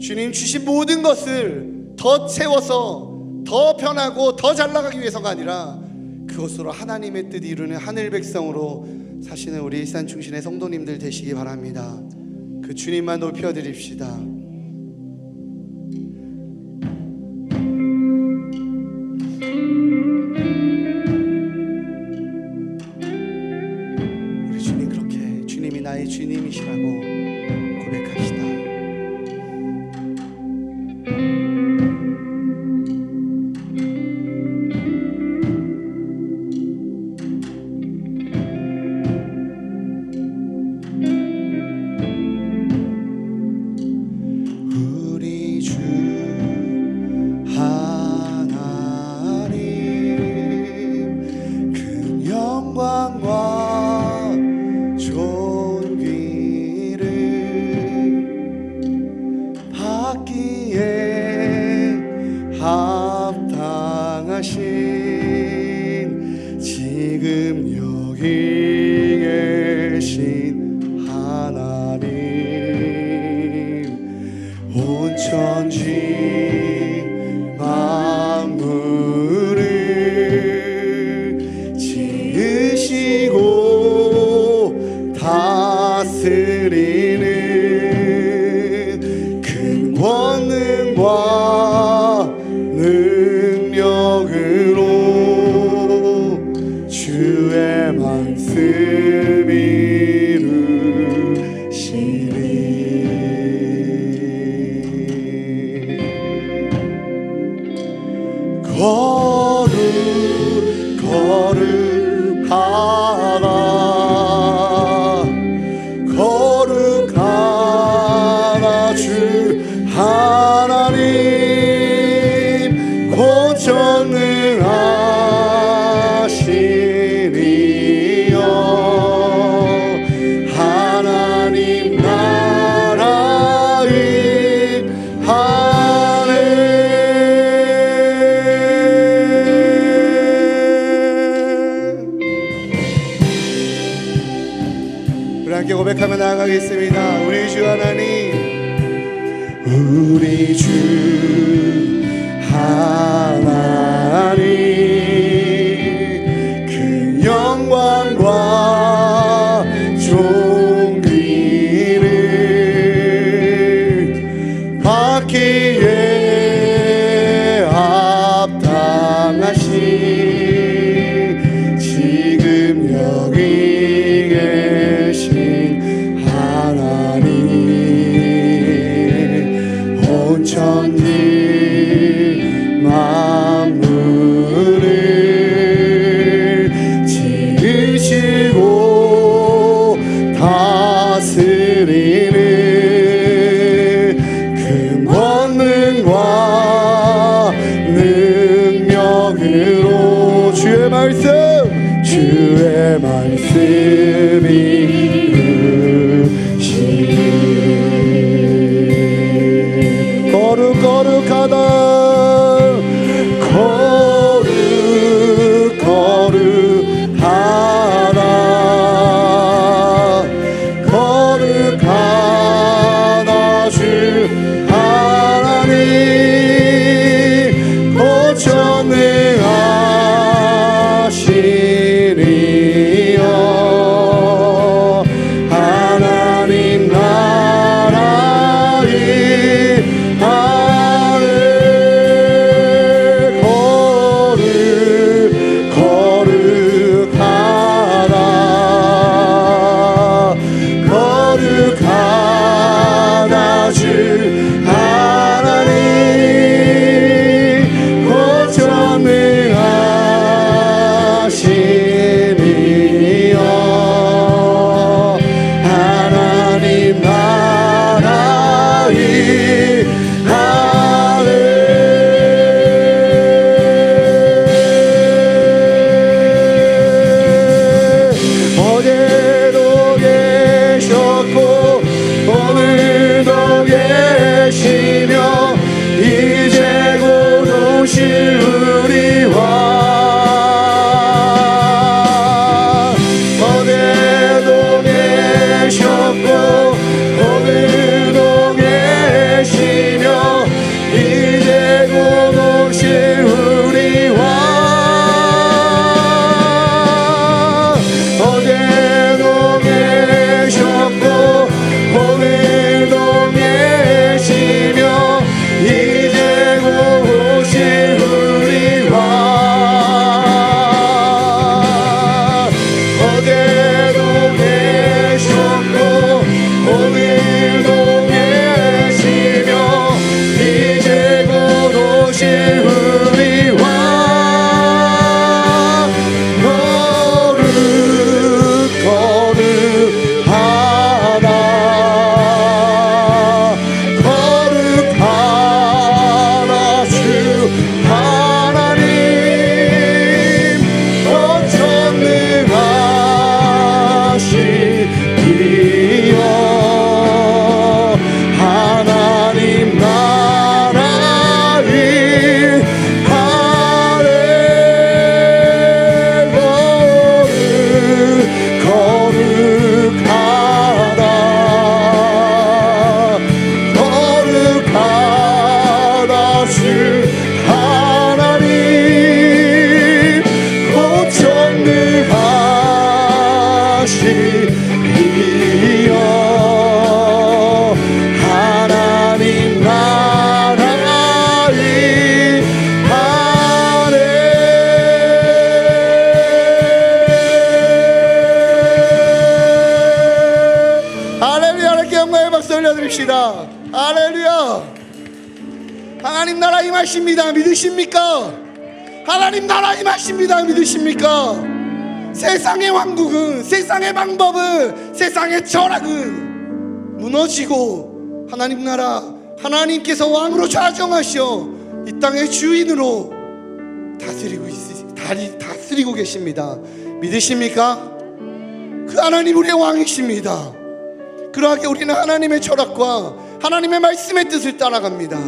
주님 주신 모든 것을 더 채워서 더 편하고 더 잘 나가기 위해서가 아니라 그것으로 하나님의 뜻 이루는 하늘 백성으로 사시는 우리 일산 중신의 성도님들 되시기 바랍니다. 그 주님만 높여드립시다. 우리 주님 그렇게 주님이 나의 주님이시라고 고백합시다. 우리 주 하나님 큰 영광과 존귀를 받기에 합당하신 지금 여기 계신 하나님, 온 천지 만물을 지으시고 다스리는 큰 권능과 능력으로 주의 말씀 이루시리. 거룩하라 주 하나님, 권전능하시니여. 하나님 나라의 우리 함께 고백하며 나아가겠습니다. 우리 주 하나님, 우리 주 하나님 그 영광과 존귀를 받기에 합당하신 지금 여기 계신 하나님, 온 천지 만물을 지으시고 다스리는 그 권능과 능력으로 주의 말씀이 이루시리. 거룩하다 주 하나님, 고전능하시니여. 하나님 나라의 하늘, 거룩하라 우리 왕 어제도 계셨고 오늘도 계시며 이제 곧 오실 우리 왕 어제도 계셨고 오늘도 계시며 이제 곧 오실 우리 왕 어제도 계셨고 오늘도 계시며 이제 곧 오실 우리 왕 거룩하다 거룩하다 주 하나님 전능하시기여 하나님 나라의 거룩하다 거룩하다 주 하나님 곧 전능하시기여 하나님 나라의 할렐루야. 하나님께 영광의 박수 올려드립시다. 할렐루야. 하나님 나라 임하십니다. 믿으십니까? 하나님 나라 임하십니다. 믿으십니까? 세상의 왕국은, 세상의 방법은, 세상의 철학은 무너지고 하나님 나라, 하나님께서 왕으로 좌정하셔 이 땅의 주인으로 다스리고 계십니다. 믿으십니까? 그 하나님 우리의 왕이십니다. 그러하게 우리는 하나님의 철학과 하나님의 말씀의 뜻을 따라갑니다.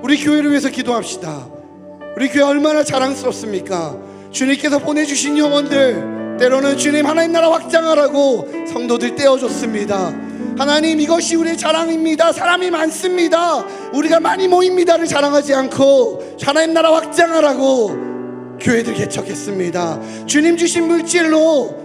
우리 교회를 위해서 기도합시다. 우리 교회 얼마나 자랑스럽습니까? 주님께서 보내주신 영혼들, 때로는 주님 하나님 나라 확장하라고 성도들 떼어줬습니다. 하나님 이것이 우리의 자랑입니다. 사람이 많습니다, 우리가 많이 모입니다를 자랑하지 않고 하나님 나라 확장하라고 교회들 개척했습니다. 주님 주신 물질로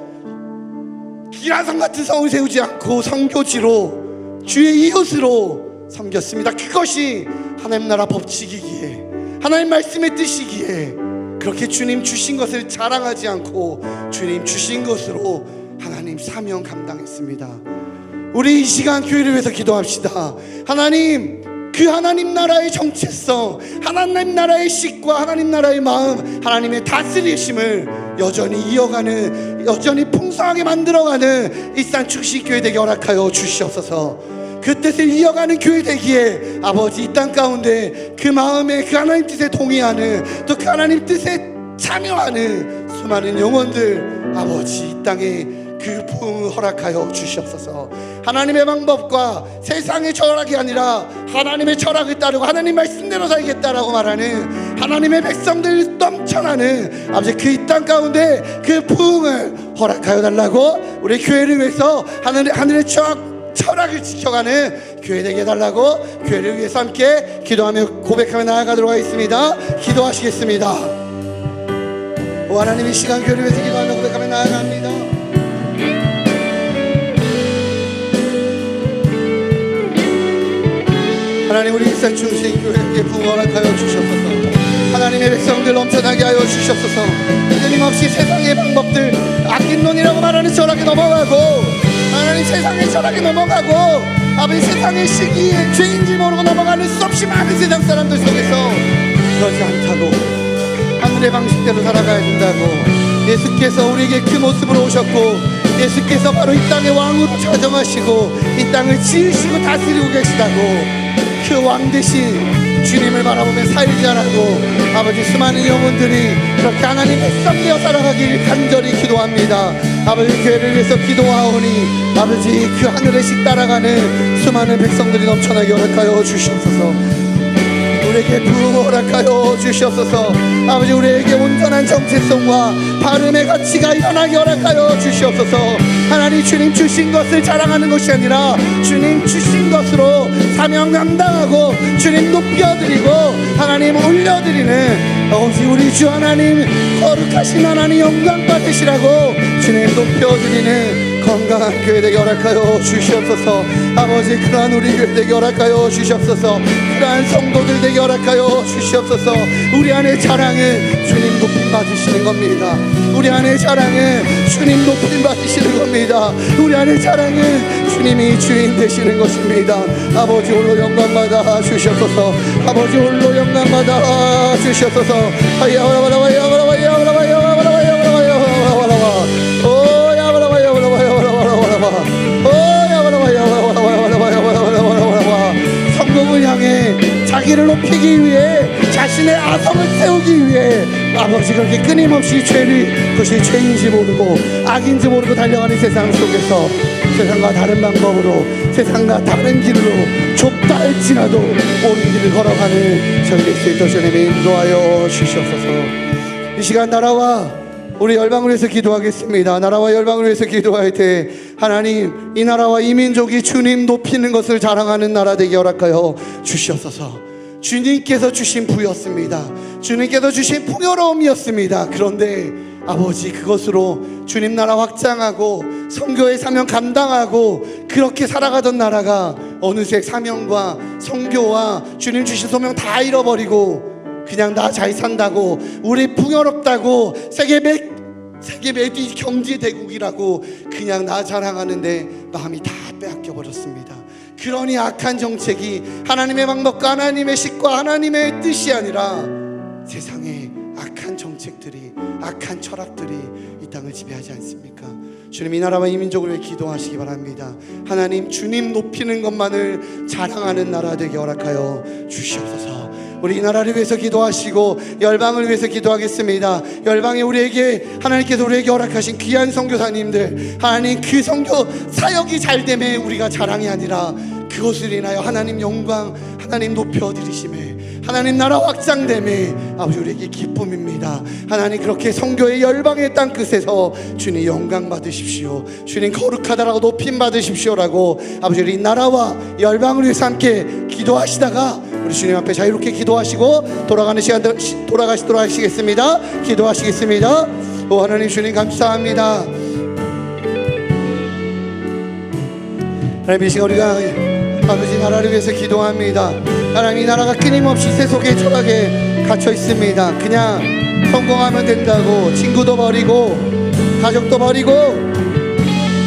기라성 같은 성을 세우지 않고 성교지로 주의 이웃으로 섬겼습니다. 그것이 하나님 나라 법칙이기에, 하나님 말씀의 뜻이기에 그렇게 주님 주신 것을 자랑하지 않고 주님 주신 것으로 하나님 사명 감당했습니다. 우리 이 시간 교회를 위해서 기도합시다. 하나님, 그 하나님 나라의 정체성, 하나님 나라의 식과 하나님 나라의 마음, 하나님의 다스리심을 여전히 이어가는, 여전히 풍성하게 만들어가는 일산 축식교회 되게 허락하여 주시옵소서. 그 뜻을 이어가는 교회 되기에 아버지 이 땅 가운데 그 마음에 그 하나님 뜻에 동의하는, 또 그 하나님 뜻에 참여하는 수많은 영혼들 아버지 이 땅에 그 부흥을 허락하여 주시옵소서. 하나님의 방법과 세상의 철학이 아니라 하나님의 철학을 따르고 하나님 말씀대로 살겠다라고 말하는 하나님의 백성들 넘쳐나는 아버지 그 이 땅 가운데 그 부흥을 허락하여 달라고, 우리 교회를 위해서 하늘의 철학을 지켜가는 교회 되게 해달라고 교회를 위해서 함께 기도하며 고백하며 나아가도록 하겠습니다. 기도하시겠습니다. 오 하나님, 이 시간 교회를 위해서 기도하며 고백하며 나아갑니다. 하나님, 우리 일산 중심교회에 부흥 허락하여 주시옵소서. 하나님의 백성들 넘쳐나게 하여 주시옵소서. 끊임없이 세상의 방법들, 악인론이라고 말하는 철학에 넘어가고, 하나님 세상의 철학에 넘어가고, 아버지 세상의 시기에 죄인지 모르고 넘어가는 수없이 많은 세상 사람들 속에서 그러지 않다고, 하늘의 방식대로 살아가야 된다고, 예수께서 우리에게 그 모습으로 오셨고, 예수께서 바로 이 땅의 왕으로 좌정하시고 이 땅을 지으시고 다스리고 계시다고, 그 왕 대신 주님을 바라보며 살자라고 아버지 수많은 영혼들이 그렇게 하나님 백성 되어 살아가길 간절히 기도합니다. 아버지 교회를 위해서 기도하오니 아버지 그 하늘의 식 따라가는 수많은 백성들이 넘쳐나게 허락하여 주시옵소서. 우리 우리에게 부흥 허락하여 주시옵소서. 아버지 우리에게 온전한 정체성과 발음의 가치가 일어나게 허락하여 주시옵소서. 하나님 주님 주신 것을 자랑하는 것이 아니라 주님 주신 것으로 사명 감당하고 주님 높여드리고 하나님 올려드리는 아버지 우리 주 하나님 거룩하신 하나님 영광 받으시라고 주님 높여드리는 건강한 교회 되게 허락하여 주시옵소서. 아버지 그러한 우리 교회 되게 허락하여 주시옵소서. 그러한 성도들 되게 허락하여 주시옵소서. 우리 안에 자랑은 주님 높임 받으시는 겁니다. 우리 안에 자랑은 주님 높임 받으시는 겁니다. 우리 안에 자랑은 주님이 주인 되시는 것입니다. 아버지 홀로 영광 받아 주시옵소서. 아버지 홀로 영광 받아 주시옵소서. 성공을 향해 자기를 높이기 위해 자신의 아성을 세우기 위해 아버지 그렇게 끊임없이 죄를 그것이 죄인지 모르고 악인지 모르고 달려가는 세상 속에서 세상과 다른 방법으로 세상과 다른 길로 좁다 할지라도 옳은 길을 걸어가는 저희 될 수 있도록 주님이 인도하여 주시옵소서. 이 시간 나라와 우리 열방을 위해서 기도하겠습니다. 나라와 열방을 위해서 기도할 때 하나님 이 나라와 이 민족이 주님 높이는 것을 자랑하는 나라 되게 허락하여 주시옵소서. 주님께서 주신 부였습니다. 주님께서 주신 풍요로움이었습니다. 그런데 아버지 그것으로 주님 나라 확장하고 선교의 사명 감당하고 그렇게 살아가던 나라가 어느새 사명과 선교와 주님 주신 소명 다 잃어버리고 그냥 나 잘 산다고 우리 풍요롭다고 세계 메디 경제 대국이라고 그냥 나 자랑하는데 마음이 다 빼앗겨 버렸습니다. 그러니 악한 정책이 하나님의 방법과 하나님의 식과 하나님의 뜻이 아니라 세상에 악한 정책들이 악한 철학들이 이 땅을 지배하지 않습니까? 주님 이 나라와 이 민족을 위해 기도하시기 바랍니다. 하나님 주님 높이는 것만을 자랑하는 나라 되게 허락하여 주시옵소서. 우리 이 나라를 위해서 기도하시고 열방을 위해서 기도하겠습니다. 열방에 우리에게 하나님께서 우리에게 허락하신 귀한 선교사님들 하나님 그 선교 사역이 잘됨에 우리가 자랑이 아니라 그것을 인하여 하나님 영광 하나님 높여드리심에 하나님 나라 확장됨에 아버지 우리에게 기쁨입니다. 하나님 그렇게 선교의 열방의 땅끝에서 주님 영광 받으십시오. 주님 거룩하다라고 높임 받으십시오라고 아버지 우리 나라와 열방을 위해서 함께 기도하시다가 우리 주님 앞에 자유롭게 기도하시고 돌아가는 시간 돌아가시도록 하시겠습니다. 기도하시겠습니다. 오 하나님 주님 감사합니다. 하나님 이 시간 우리가 아버지 나라를 위해서 기도합니다. 하나님 이 나라가 끊임없이 세속의 철학에 갇혀 있습니다. 그냥 성공하면 된다고 친구도 버리고 가족도 버리고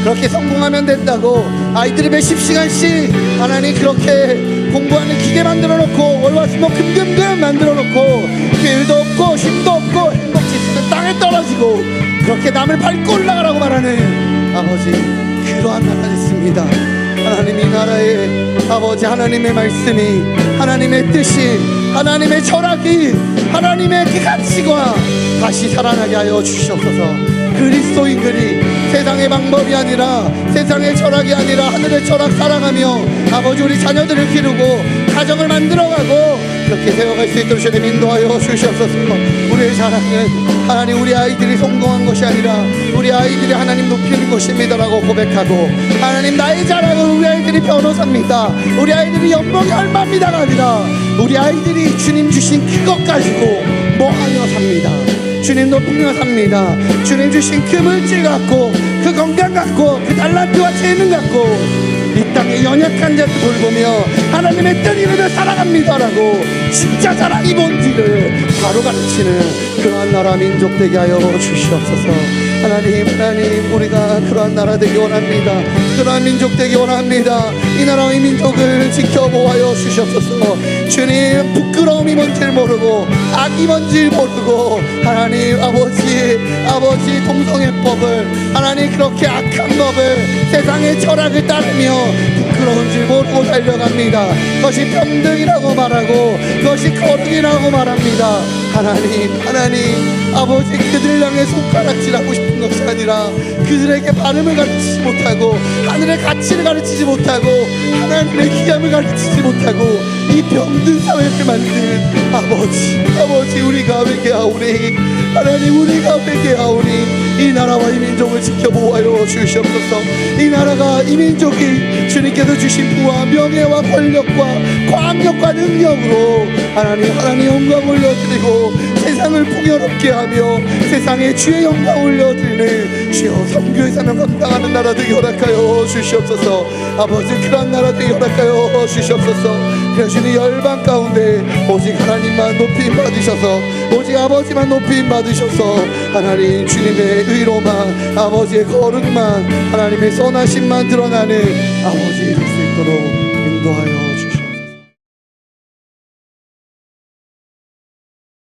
그렇게 성공하면 된다고 아이들이 몇십 시간씩 하나님 그렇게 공부하는 기계 만들어 놓고 월화수목 금금금 만들어 놓고 길도 없고 쉼도 없고 행복지 있으면 땅에 떨어지고 그렇게 남을 밟고 올라가라고 말하는 아버지 그러한 나라 됐습니다. 하나님 이 나라에 아버지 하나님의 말씀이 하나님의 뜻이 하나님의 철학이 하나님의 그 가치가 다시 살아나게 하여 주시옵소서. 그리스도인들이 세상의 방법이 아니라 세상의 철학이 아니라 하늘의 철학 사랑하며 아버지 우리 자녀들을 기르고 가정을 만들어가고 그렇게 세워갈 수 있도록 주님 인도하여 주시옵소서. 우리의 자랑은 하나님 우리 아이들이 성공한 것이 아니라 우리 아이들이 하나님 높이는 것입니다라고 고백하고 하나님 나의 자랑은 우리 아이들이 변호사입니다. 우리 아이들이 연봉이 얼마입니다가 아니라 우리 아이들이 주님 주신 그것 가지고 뭐하며 삽니다. 주님 높이며 삽니다. 주님 주신 그 물질 갖고 그 건강 갖고 그 달란트와 재능 갖고 이 땅의 연약한 자들 돌보며 하나님의 뜻 이루며 살아갑니다라고 진짜 자랑이 뭔지를 바로 가르치는 그러한 나라 민족 되게 하여 주시옵소서. 하나님 우리가 그러한 나라 되기 원합니다. 그러한 민족 되기 원합니다. 이 나라의 민족을 지켜보아여 주시옵소서. 주님 부끄러움이 뭔지를 모르고 악이 뭔지를 모르고 하나님 아버지 동성애법을 하나님 그렇게 악한 법을 세상의 철학을 따르며 부끄러운 줄 모르고 달려갑니다. 그것이 평등이라고 말하고 그것이 거룩이라고 말합니다. 하나님 아버지 그들 향해 손가락질하고 싶은 것이 아니라 그들에게 발음을 가르치지 못하고 하늘의 가치를 가르치지 못하고 하나님의 귀함을 가르치지 못하고 이 병든 사회를 만든 아버지 우리가 회개하오니 하나님 우리가 회개하오니 이 나라와 이 민족을 지켜보아요 주시옵소서. 이 나라가 이 민족이 주님께서 주신 부와 명예와 권력과 광력과 능력으로 하나님 영광 올려드리고 세상을 풍요롭게 하며 세상에 주의 영광 올려드리는 주여 선교의 사명 감당하는 나라 되게 허락하여 주시옵소서. 아버지 그런 나라 되게 허락하여 주시옵소서. 그러시니 열방 가운데 오직 하나님만 높임 받으셔서 오직 아버지만 높임 받으셔서 하나님 주님의 의로만 아버지의 거룩만 하나님의 선하심만 드러나는 아버지 될 수 있도록